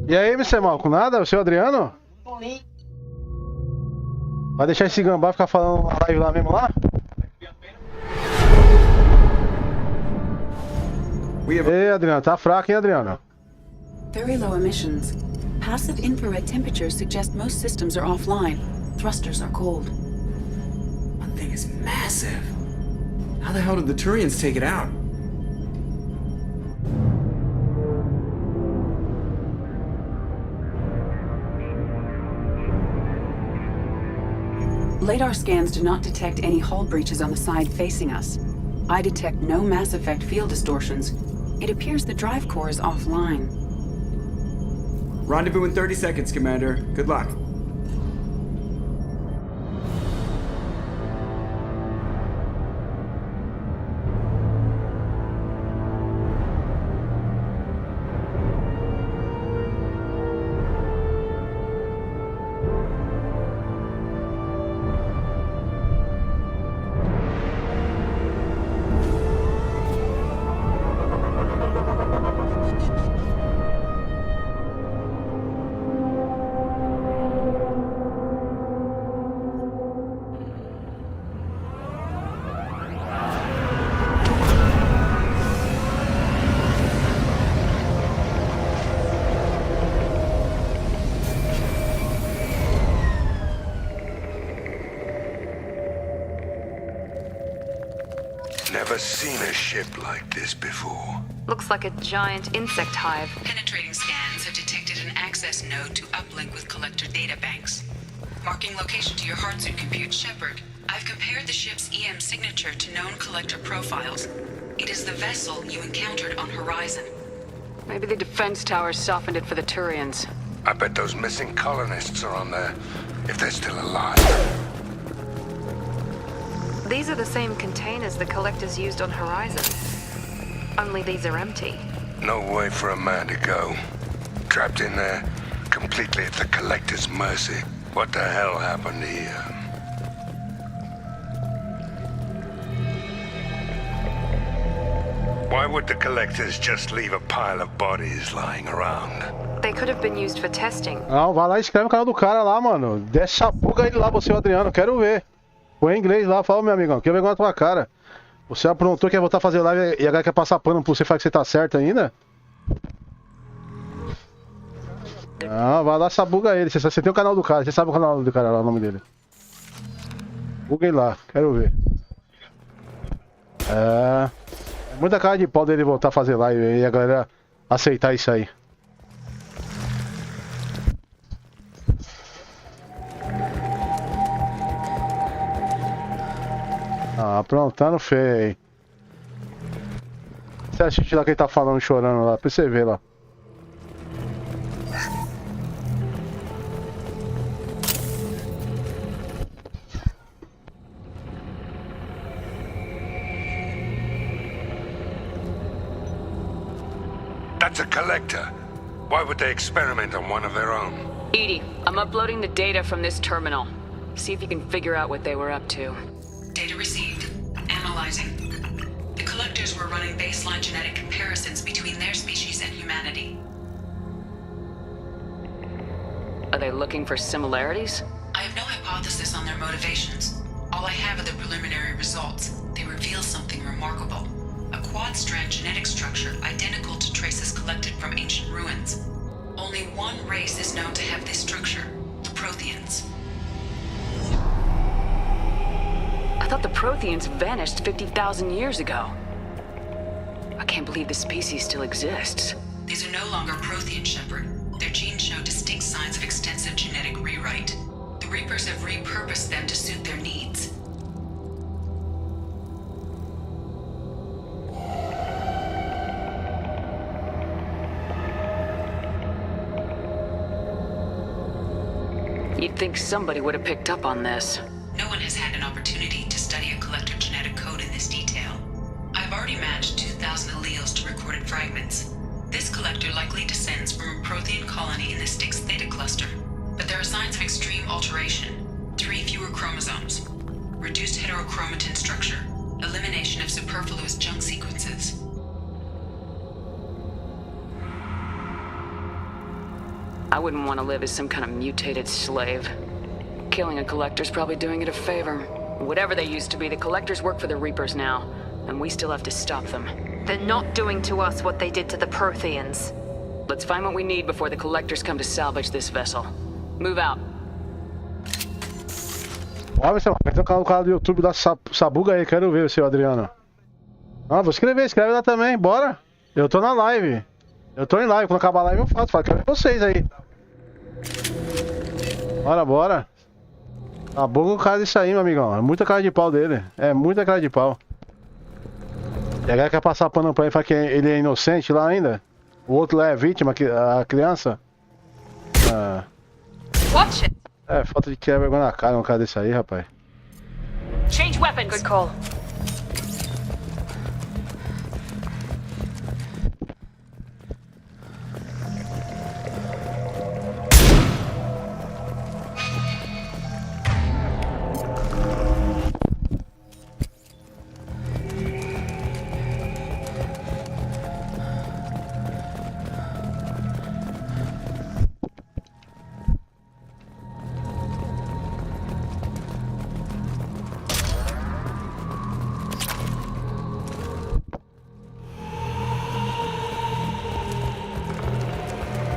E aí, Mr. Mal, com nada? O seu Adriano? Vai deixar esse gambá ficar falando na live lá mesmo lá? Ei, Adriano, tá fraco, hein, Adriano? Very low emissions. Passive infrared temperatures suggest most systems are offline. Thrusters are cold. That thing is massive. How the hell did the Turians take it out? LADAR scans do not detect any hull breaches on the side facing us. I detect no Mass Effect field distortions. It appears the drive core is offline. Rendezvous in 30 seconds, Commander. Good luck. Never seen a ship like this before. Looks like a giant insect hive. Penetrating scans have detected an access node to uplink with collector databanks. Marking location to your hardsuit compute, Shepard. I've compared the ship's EM signature to known collector profiles. It is the vessel you encountered on Horizon. Maybe the defense towers softened it for the Turians. I bet those missing colonists are on there, if they're still alive. These are the same containers the collectors used on Horizon. Only these are empty. No way for a man to go. Trapped in there, completely at the collector's mercy. What the hell happened here? Why would the collectors just leave a pile of bodies lying around? They could have been used for testing. Não, vai lá e escreve o canal do cara lá, mano. Desce a buga aí lá, você, Adriano. Quero ver. Põe em inglês lá, fala, meu amigão. Que vergonha na tua cara. Você aprontou, quer voltar a fazer live e agora quer passar pano pra você falar que você tá certo ainda? Não, vai lá, essa buga ele. Você tem o canal do cara, você sabe o canal do cara lá, o nome dele. Buguei lá, quero ver. Muita cara de pau dele voltar a fazer live e a galera aceitar isso aí. Ah, aprontando feio. Você assiste lá que ele tá falando, chorando lá, pra você ver lá. That's a collector. Why would they experiment on one of their own? Edie, I'm uploading the data from this terminal. See if you can figure out what they were up to. Data received. Analyzing. The collectors were running baseline genetic comparisons between their species and humanity. Are they looking for similarities? I have no hypothesis on their motivations. All I have are the preliminary results. They reveal something remarkable. A quad-strand genetic structure identical to traces collected from ancient ruins. Only one race is known to have this structure, the Protheans. I thought the Protheans vanished 50,000 years ago. I can't believe this species still exists. These are no longer Prothean, Shepard. Their genes show distinct signs of extensive genetic rewrite. The Reapers have repurposed them to suit their needs. You'd think somebody would have picked up on this. No one has had an opportunity to study a collector genetic code in this detail. I've already matched 2,000 alleles to recorded fragments. This collector likely descends from a Prothean colony in the Styx Theta cluster. But there are signs of extreme alteration. 3 fewer chromosomes. Reduced heterochromatin structure. Elimination of superfluous junk sequences. I wouldn't want to live as some kind of mutated slave. Killing a collector's probably doing it a favor. Whatever they used to be, the collectors work for the Reapers now, and we still have to stop them. They're not doing to us what they did to the Protheans. Let's find what we need before the collectors come to salvage this vessel. Move out. Ó, meu senhor, vai ter um canal do YouTube da Sabuga aí, quero ver o seu Adriano. Ah, vou escrever, escreve lá também, bora. Eu tô na live. Eu tô em live, quando acabar a live eu faço, quero ver vocês aí. Bora, bora. Tá bom com o cara disso aí, meu amigão. É muita cara de pau dele. É muita cara de pau. E a galera quer passar pano pra ele, falar que ele é inocente lá ainda. O outro lá é vítima, a criança. Ah. Watch it. É, falta de quebra vergonha na cara um cara desse aí, rapaz. Change weapons. Good call.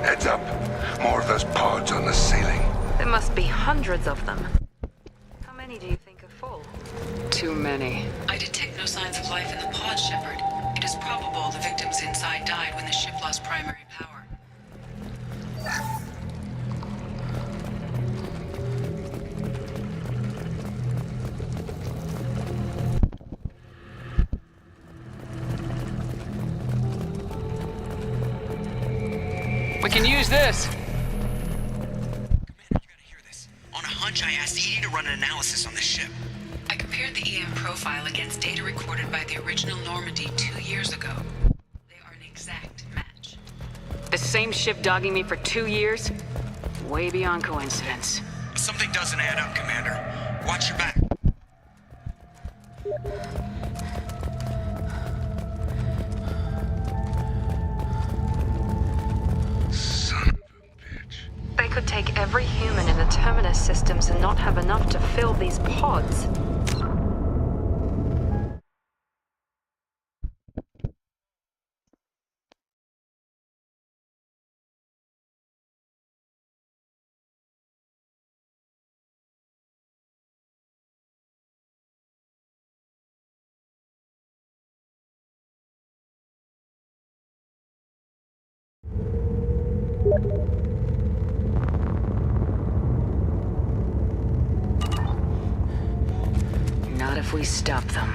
Heads up. More of those pods on the ceiling. There must be hundreds of them. How many do you think are full? Too many. I detect no signs of life in the pod, Shepard. It is probable the victims inside died when the ship lost primary power. We can use this. On a hunch, I asked Edie to run an analysis on this ship. I compared the EM profile against data recorded by the original Normandy 2 years ago. They are an exact match. The same ship dogging me for 2 years? Way beyond coincidence. Something doesn't add up, Commander. Watch your back. They could take every human in the Terminus systems and not have enough to fill these pods. Not if we stop them.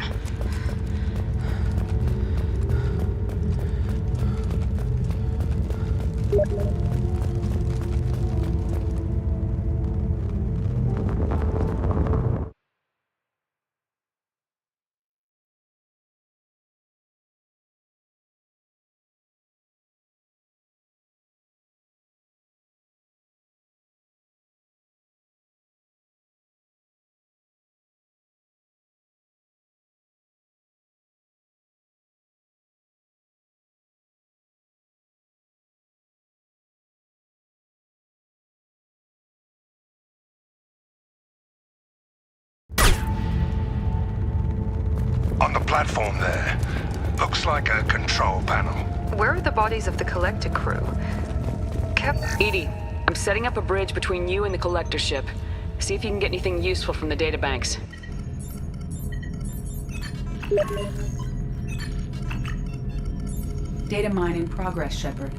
On the platform there. Looks like a control panel. Where are the bodies of the Collector crew? Edie, I'm setting up a bridge between you and the Collector ship. See if you can get anything useful from the databanks. Data mine in progress, Shepard.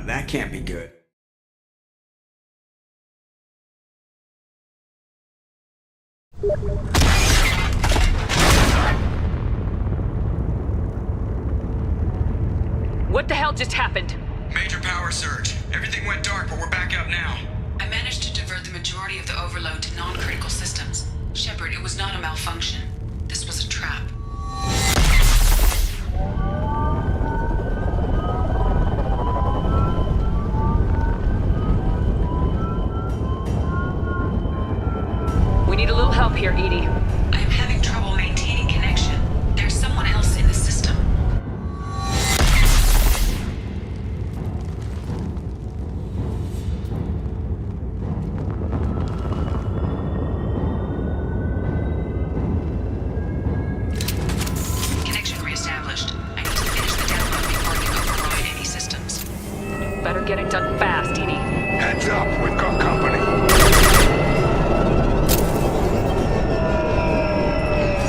That can't be good. What the hell just happened? Major power surge. Everything went dark, but we're back up now. I managed to divert the majority of the overload to non-critical systems. Shepard, it was not a malfunction. This was a trap. We need a little help here, Edie. I am having trouble maintaining connection. There's someone else in the system. Connection reestablished. I need to finish the download before I can override any systems. Better get it done fast, Edie. Heads up, we've got company.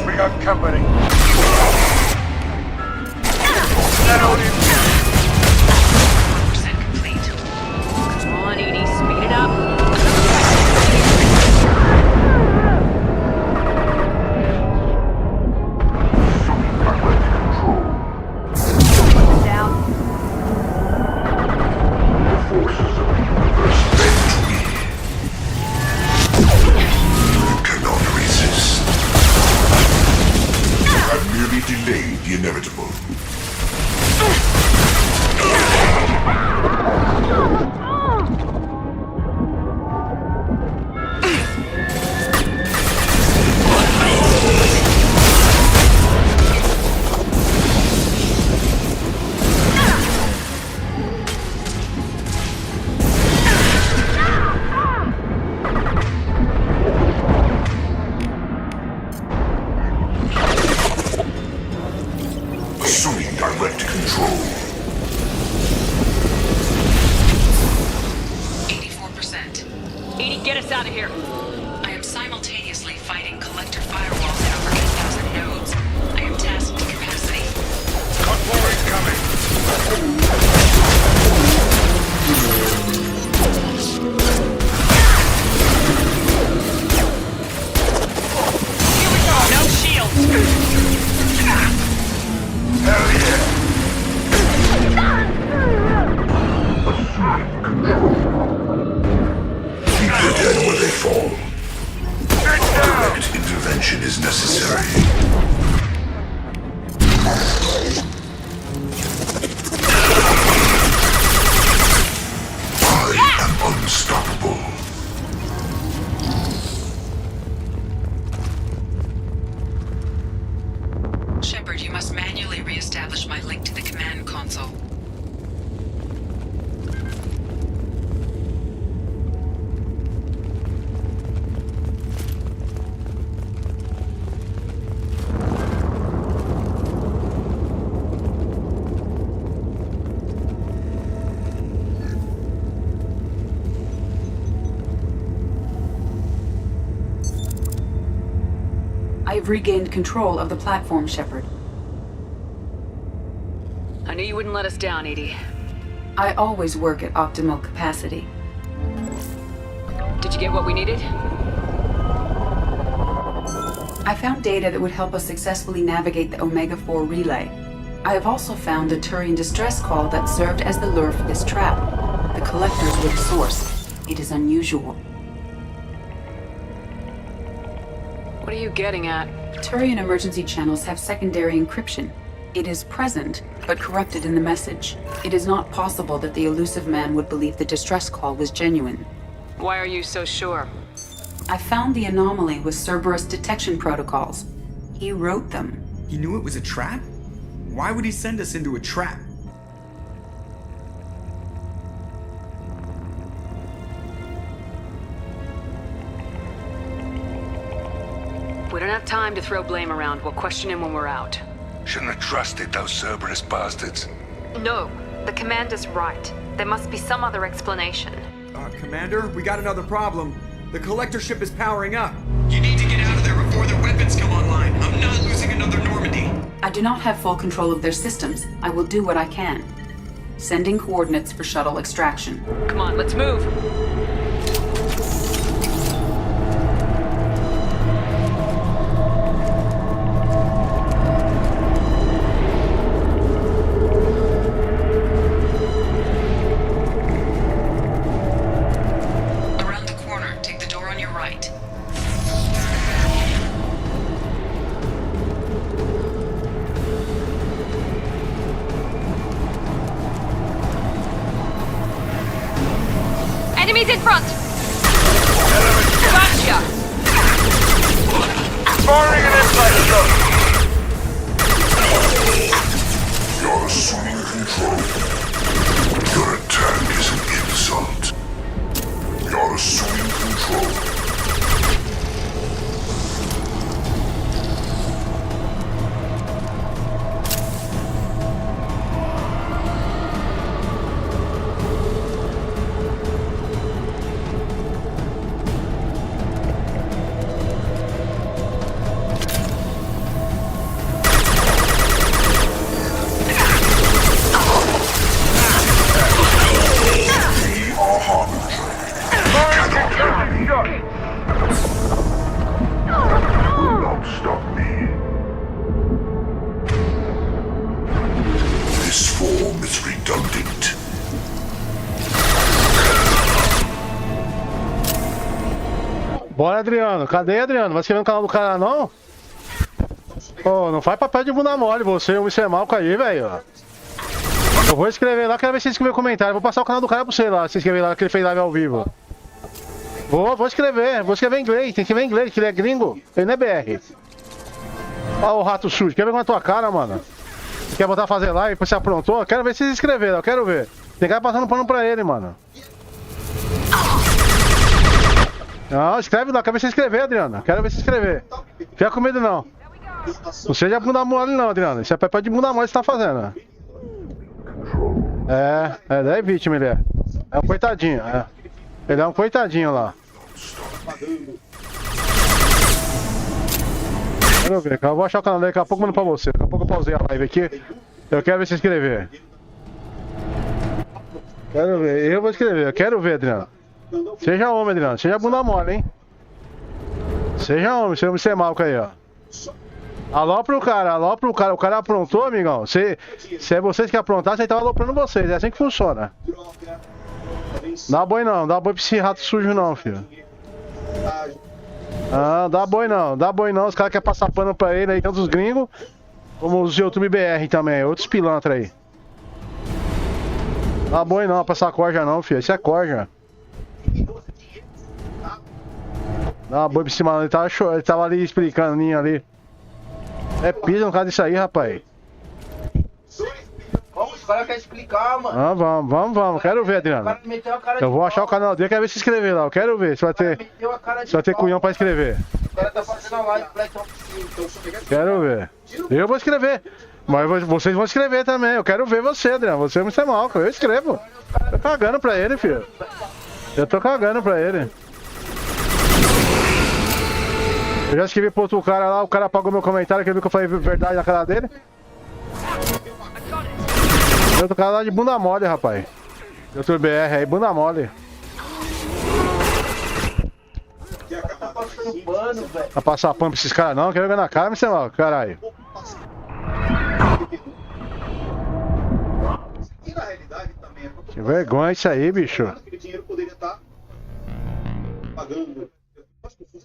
We got company. Percent complete. we've delayed the inevitable. Assuming direct control. 84%. Edie, get us out of here. I am simultaneously fighting collector firewalls at over 8,000 nodes. I am tasked to capacity. Convoy incoming. Here we go. No shields. Hell yeah. Keep the dead where they fall. Direct intervention is necessary. I am unstoppable. Shepard, you must manually re-establish my link to the command console. I have regained control of the platform, Shepard. I knew you wouldn't let us down, Edie. I always work at optimal capacity. Did you get what we needed? I found data that would help us successfully navigate the Omega-4 relay. I have also found a Turian distress call that served as the lure for this trap. The collectors were the source. It is unusual. What are you getting at? Turian emergency channels have secondary encryption. It is present, but corrupted in the message. It is not possible that the elusive man would believe the distress call was genuine. Why are you so sure? I found the anomaly with Cerberus detection protocols. He wrote them. He knew it was a trap? Why would he send us into a trap? We don't have time to throw blame around. We'll question him when we're out. Shouldn't have trusted those Cerberus bastards. No, the commander's right. There must be some other explanation. Commander, we got another problem. The collector ship is powering up. You need to get out of there before their weapons come online. I'm not losing another Normandy. I do not have full control of their systems. I will do what I can. Sending coordinates for shuttle extraction. Come on, let's move. Around the corner, take the door on your right. Enemies in front! Gotcha! Firing an inside shot. You're assuming control. Your attack is an insult. You're assuming control. Bora, Adriano. Cadê, Adriano? Vai se inscrever no canal do cara, não? Ô, não faz papel de bunda mole, você e o Mr. Malco aí, velho. Eu vou escrever lá, quero ver se você escrever comentário. Vou passar o canal do cara pra você lá, se escrever lá que ele fez live ao vivo. Vou escrever em inglês, tem que escrever em inglês, que ele é gringo, ele não é BR. Olha o rato sujo, quer ver com a tua cara, mano? Quer botar a fazer live, você aprontou? Quero ver se vocês escreveram, eu quero ver. Tem cara passando pano pra ele, mano. Não, escreve lá, quero ver se escrever, Adriana. Quero ver se escrever. Fica com medo não. Não seja bunda mole não, Adriana. Isso é papel de bunda mole que você tá fazendo. É vítima ele é. É um coitadinho, é. Ele é um coitadinho lá. Quero ver, eu vou achar o canal dele, daqui a pouco eu mando pra você. Daqui a pouco eu pausei a live aqui. Eu quero ver se escrever. Quero ver, eu vou escrever, eu quero ver, Adriano. Seja homem, Adriano, seja bunda mole, hein? Seja homem, se eu me ser malco aí, ó. Alô pro cara, o cara aprontou, amigão. Se é vocês que aprontaram, você tava aloprando vocês, é assim que funciona. Dá boi não, dá boi pra esse rato sujo não, filho. Ah, dá boi não, os caras querem passar pano pra ele aí, tanto os gringos, como os YouTube BR também, outros pilantras aí. Dá boi não, passar corja não, filho, isso é corja. Dá boi pra cima, ele tava ali explicando, ninho ali. É pisa no caso disso aí, rapaz. Os caras querem explicar, mano. Ah, vamos. Quero ver, Adriano. Eu vou achar o canal dele, quero ver se escrever lá. Eu quero ver se vai ter cunhão pra escrever. O cara tá fazendo a live Black Ops 5. Quero ver. Eu vou escrever. Mas vocês vão escrever também. Eu quero ver você, Adriano. Você não é mal, eu escrevo. Tô cagando pra ele, filho. Eu tô cagando pra ele. Eu já escrevi pro outro cara lá, o cara apagou meu comentário, que ele viu que eu falei verdade na cara dele. Outro cara lá de bunda mole, rapaz. Outro BR aí, bunda mole. Vai passar pano pra esses caras não, quer ver na cara, meu irmão? Caralho. Que vergonha isso aí, bicho.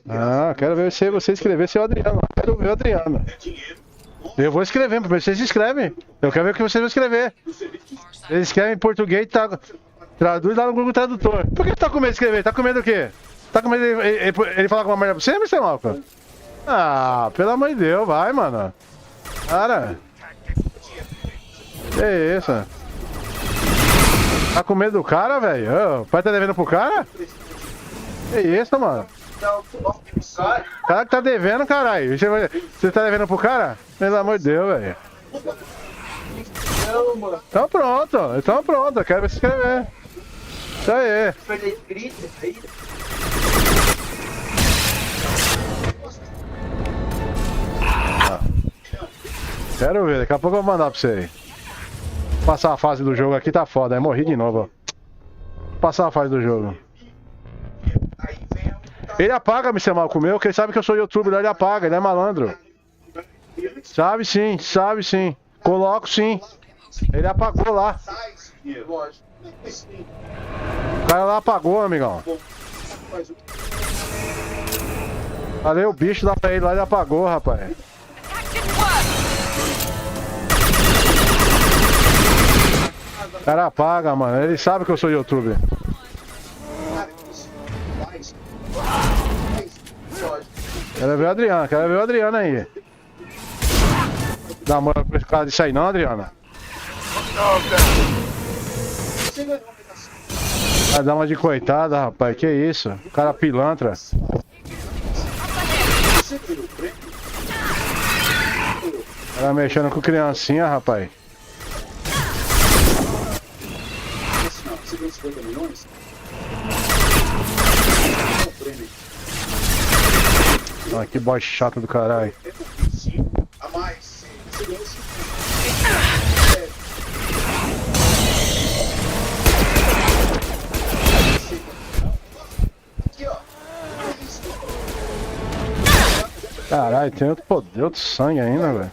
Ah, quero ver se você escrever seu Adriano. Quero ver o Adriano. Eu vou escrever, primeiro vocês escrevem. Eu quero ver o que vocês vão escrever. Eles escrevem em português, traduz lá no Google Tradutor. Por que tá com medo de escrever? Tá com medo do quê? Tá com medo de ele falar com uma merda pra você, Mr. Malcolm? Ah, pelo amor de Deus, vai, mano. Cara. Que isso? Tá com medo do cara, velho? O pai tá devendo pro cara? Que isso, mano? O cara que tá devendo, caralho. Você tá devendo pro cara? Pelo amor de Deus, velho. Então pronto. Eu quero ver se escrever. Isso aí. Quero ver, daqui a pouco eu vou mandar pra você aí. Passar a fase do jogo aqui tá foda, aí morri de novo. Passar a fase do jogo. Ele apaga, me chamar com o meu, porque ele sabe que eu sou youtuber, ele apaga, ele é malandro. Sabe sim. Coloco sim. Ele apagou lá. O cara lá apagou, amigão. Falei o bicho lá pra ele lá, ele apagou, rapaz. O cara apaga, mano. Ele sabe que eu sou youtuber. Quero ver o Adriano aí. Dá moral pra esse cara disso aí não, Adriana. Vai dar uma de coitada, rapaz. Que isso? O cara pilantra. O cara mexendo com criancinha, rapaz. Ah, que boy chato do caralho. Caralho, tem outro poder, outro sangue ainda, velho.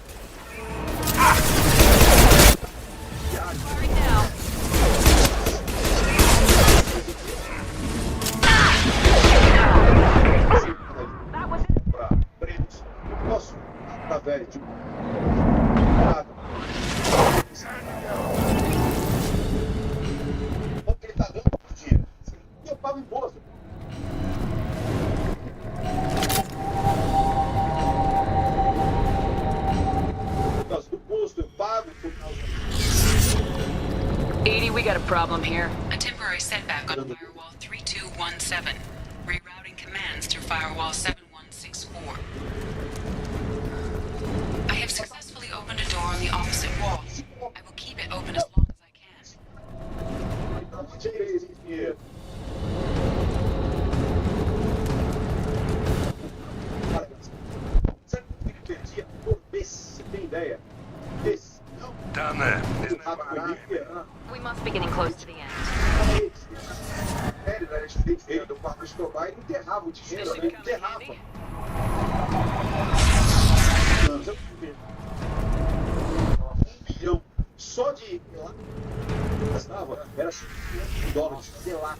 problem here? A temporary setback on firewall 3217. Rerouting commands through firewall 7164. I have successfully opened a door on the opposite wall. I will keep it open as long as I can. Down there. We must be getting close to the end. Só de gastava era $5 sei lá.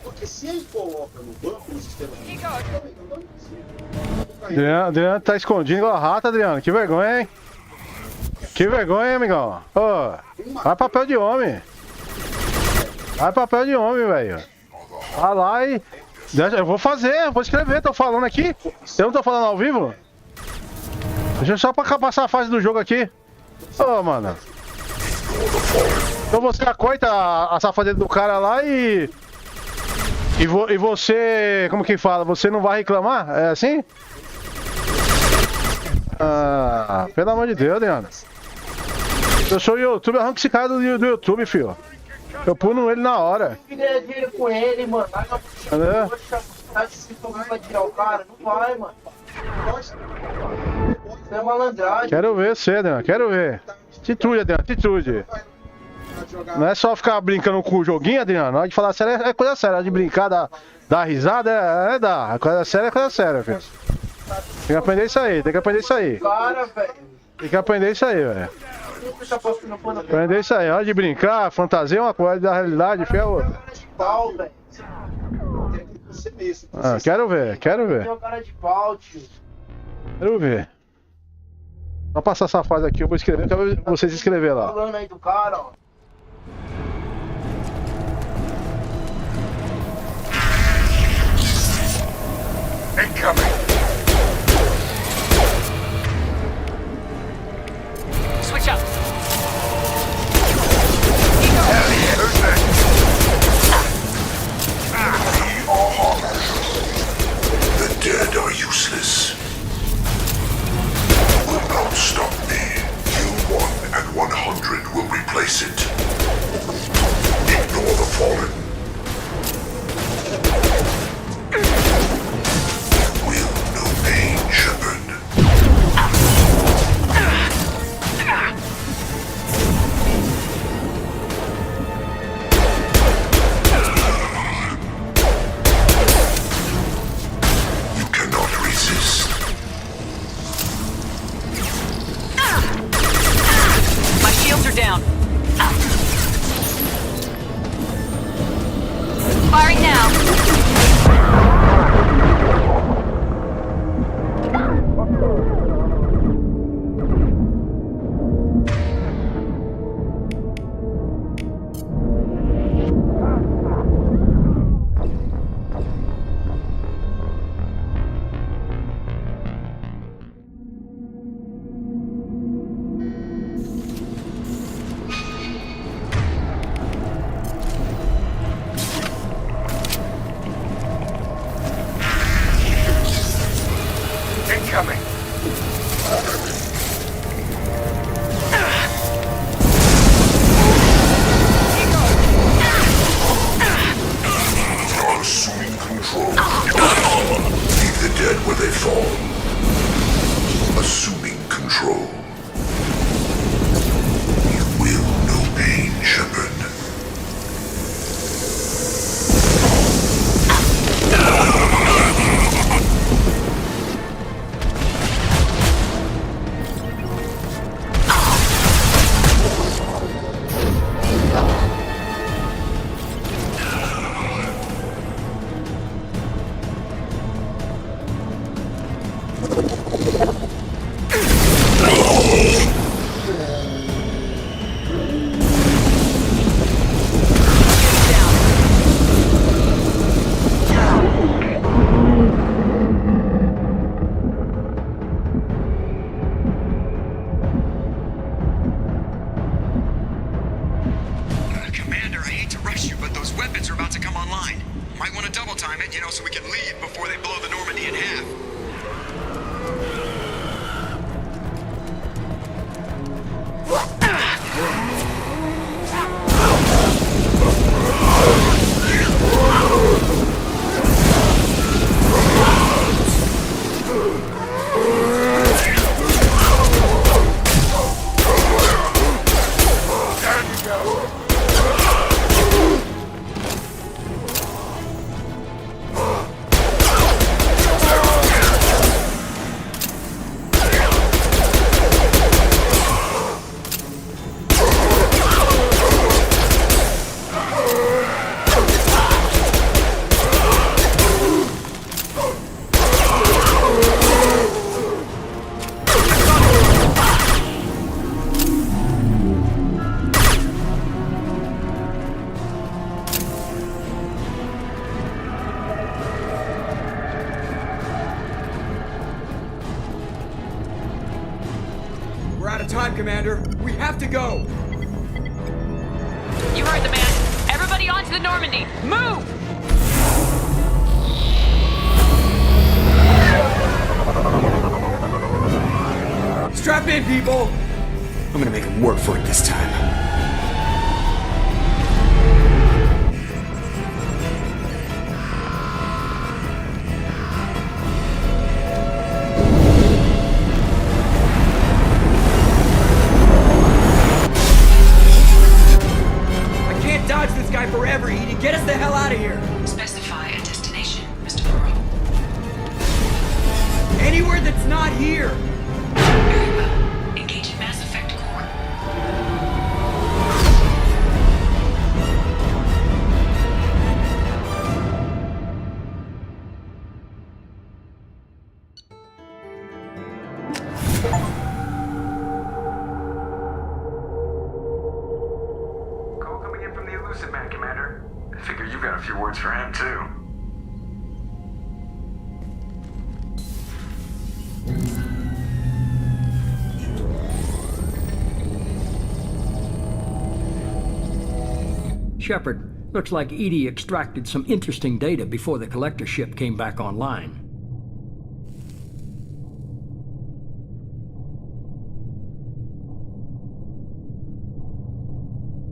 Porque se ele coloca no banco o sistema Adriano tá escondido igual a rata, Adriano. Que vergonha, hein? Que vergonha, hein, amigão? Ô, vai papel de homem. Vai papel de homem, velho. Vai lá e... Eu vou fazer, vou escrever, tô falando aqui. Eu não tô falando ao vivo? Deixa eu só pra passar a fase do jogo aqui. Ô, mano. Então você acoita a safadeza do cara lá e você... Como que fala? Você não vai reclamar? É assim? Ah, pelo amor de Deus, Adriano. Eu sou YouTube, arranca esse cara do YouTube, filho. Eu pulo ele na hora. Dinheiro com ele, mano. Entendeu? Vai tirar o cara? Não vai, mano. Isso é malandragem. Quero ver você, Adriano. Quero ver. Atitude, Adriano. Atitude. Não é só ficar brincando com o joguinho, Adriano. Na hora de falar sério é coisa séria. Na hora de brincar, dar risada, dá. Coisa séria é coisa séria, filho. Tem que aprender isso aí, tem que aprender isso aí. Tem que aprender isso aí, velho. Aprender isso aí, hora de brincar, fantasia é uma coisa, da realidade, filho, é outra. Ah, quero ver, quero ver. Quero ver. Vou passar essa fase aqui, eu vou escrever, quero ver vocês escrever lá. Falando aí do cara, ó. Incoming! Switch up. Hell yeah, who's next? The dead are useless. Will not stop me. You 1 and 100 will replace it. Ignore the fallen. Will no pain, Shepard. You cannot resist. My shields are down. Firing now. time it, so we can leave before they blow the Normandy in half. We're out of time, Commander. We have to go. You heard the man. Everybody onto the Normandy. Move! Strap in, people. I'm gonna make him work for it this time. Dodge this guy forever, Edie. Get us the hell out of here. Specify a destination, Mr. Burrow. Anywhere that's not here. Very well. Engage in Mass Effect core. Man, Commander. I figure you've got a few words for him, too. Shepard, looks like Edie extracted some interesting data before the collector ship came back online.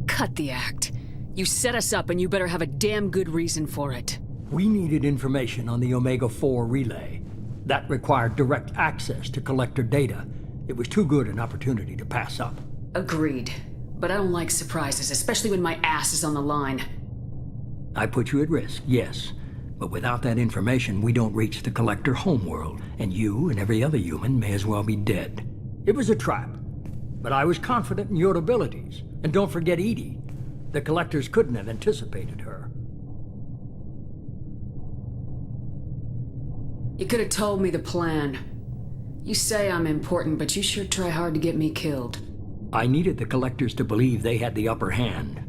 Cut the act. You set us up and you better have a damn good reason for it. We needed information on the Omega-4 relay. That required direct access to collector data. It was too good an opportunity to pass up. Agreed. But I don't like surprises, especially when my ass is on the line. I put you at risk, yes. But without that information, we don't reach the collector homeworld, and you and every other human may as well be dead. It was a trap. But I was confident in your abilities. And don't forget Edie. The collectors couldn't have anticipated her. You could have told me the plan. You say I'm important, but you sure try hard to get me killed. I needed the collectors to believe they had the upper hand.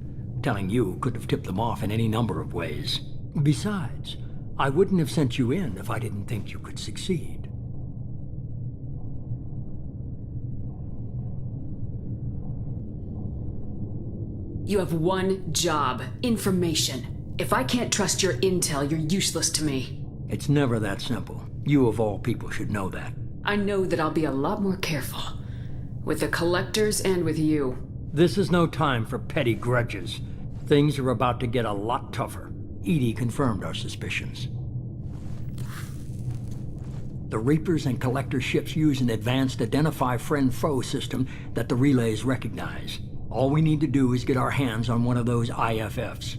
Telling you could have tipped them off in any number of ways. Besides, I wouldn't have sent you in if I didn't think you could succeed. You have one job. Information. If I can't trust your intel, you're useless to me. It's never that simple. You of all people should know that. I know that I'll be a lot more careful. With the collectors and with you. This is no time for petty grudges. Things are about to get a lot tougher. Edie confirmed our suspicions. The Reapers and Collector ships use an advanced identify friend-foe system that the relays recognize. All we need to do is get our hands on one of those IFFs.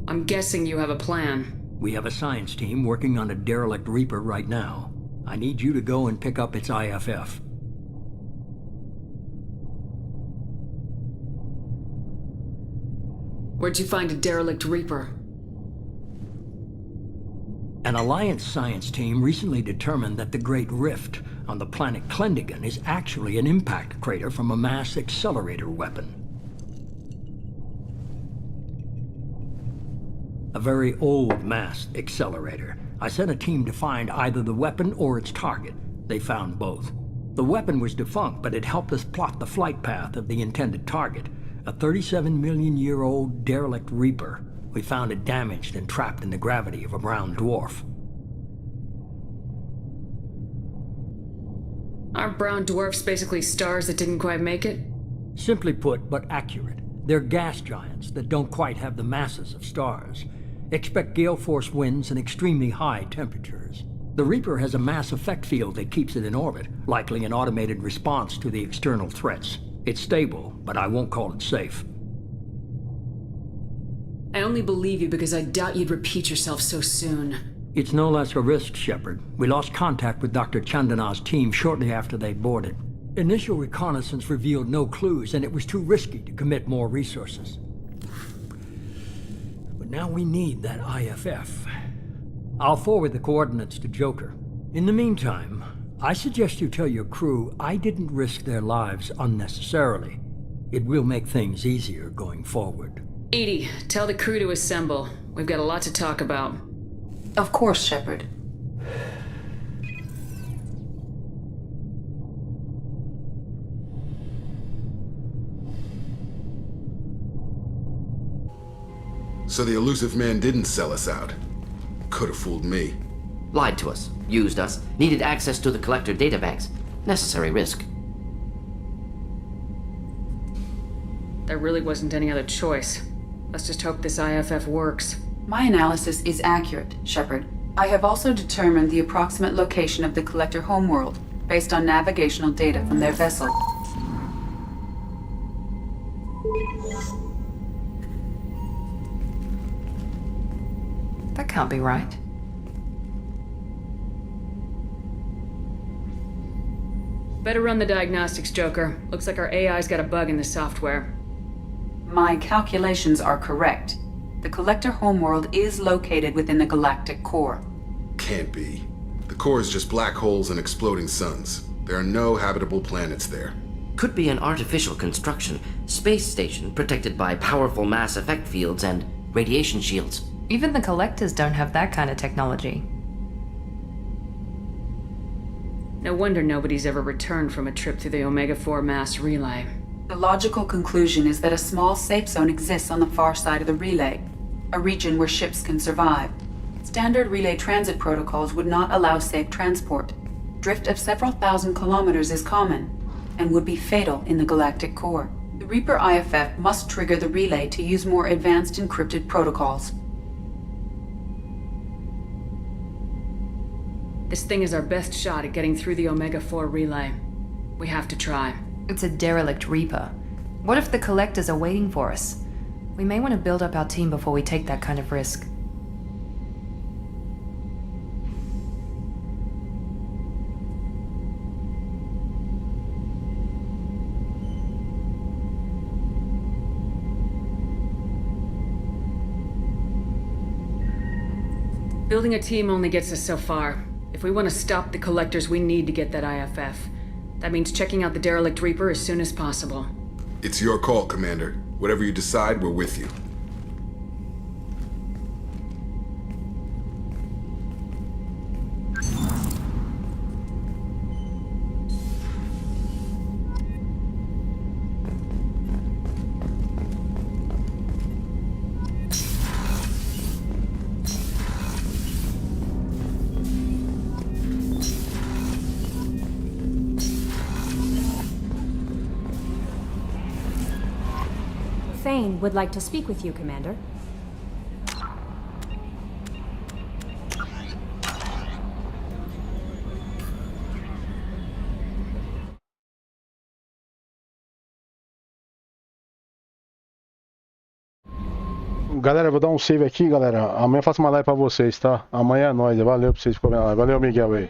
I'm guessing you have a plan. We have a science team working on a derelict Reaper right now. I need you to go and pick up its IFF. Where'd you find a derelict Reaper? An Alliance science team recently determined that the Great Rift on the planet Klendigan is actually an impact crater from a mass accelerator weapon. A very old mass accelerator. I sent a team to find either the weapon or its target. They found both. The weapon was defunct, but it helped us plot the flight path of the intended target. A 37-million-year-old derelict Reaper. We found it damaged and trapped in the gravity of a brown dwarf. Aren't brown dwarfs basically stars that didn't quite make it? Simply put, but accurate. They're gas giants that don't quite have the masses of stars. Expect gale force winds and extremely high temperatures. The Reaper has a mass effect field that keeps it in orbit, likely an automated response to the external threats. It's stable, but I won't call it safe. I only believe you because I doubt you'd repeat yourself so soon. It's no less a risk, Shepard. We lost contact with Dr. Chandana's team shortly after they boarded. Initial reconnaissance revealed no clues, and it was too risky to commit more resources. But now we need that IFF. I'll forward the coordinates to Joker. In the meantime, I suggest you tell your crew I didn't risk their lives unnecessarily. It will make things easier going forward. Edie, tell the crew to assemble. We've got a lot to talk about. Of course, Shepard. So the elusive man didn't sell us out. Could have fooled me. Lied to us, used us, needed access to the Collector databanks. Necessary risk. There really wasn't any other choice. Let's just hope this IFF works. My analysis is accurate, Shepard. I have also determined the approximate location of the Collector homeworld, based on navigational data from their vessel. That can't be right. Better run the diagnostics, Joker. Looks like our AI's got a bug in the software. My calculations are correct. The Collector homeworld is located within the galactic core. Can't be. The core is just black holes and exploding suns. There are no habitable planets there. Could be an artificial construction, space station protected by powerful mass effect fields and radiation shields. Even the Collectors don't have that kind of technology. No wonder nobody's ever returned from a trip through the Omega-4 mass relay. The logical conclusion is that a small safe zone exists on the far side of the relay, a region where ships can survive. Standard relay transit protocols would not allow safe transport. Drift of several thousand kilometers is common, and would be fatal in the galactic core. The Reaper IFF must trigger the relay to use more advanced encrypted protocols. This thing is our best shot at getting through the Omega-4 relay. We have to try. It's a derelict Reaper. What if the Collectors are waiting for us? We may want to build up our team before we take that kind of risk. Building a team only gets us so far. If we want to stop the Collectors, we need to get that IFF. That means checking out the derelict Reaper as soon as possible. It's your call, Commander. Whatever you decide, we're with you. Thane would like to speak with you, Commander. Galera, eu vou dar um save aqui, galera. Amanhã eu faço uma live pra vocês, tá? Amanhã é nóis. Valeu pra vocês. Valeu, Miguel aí.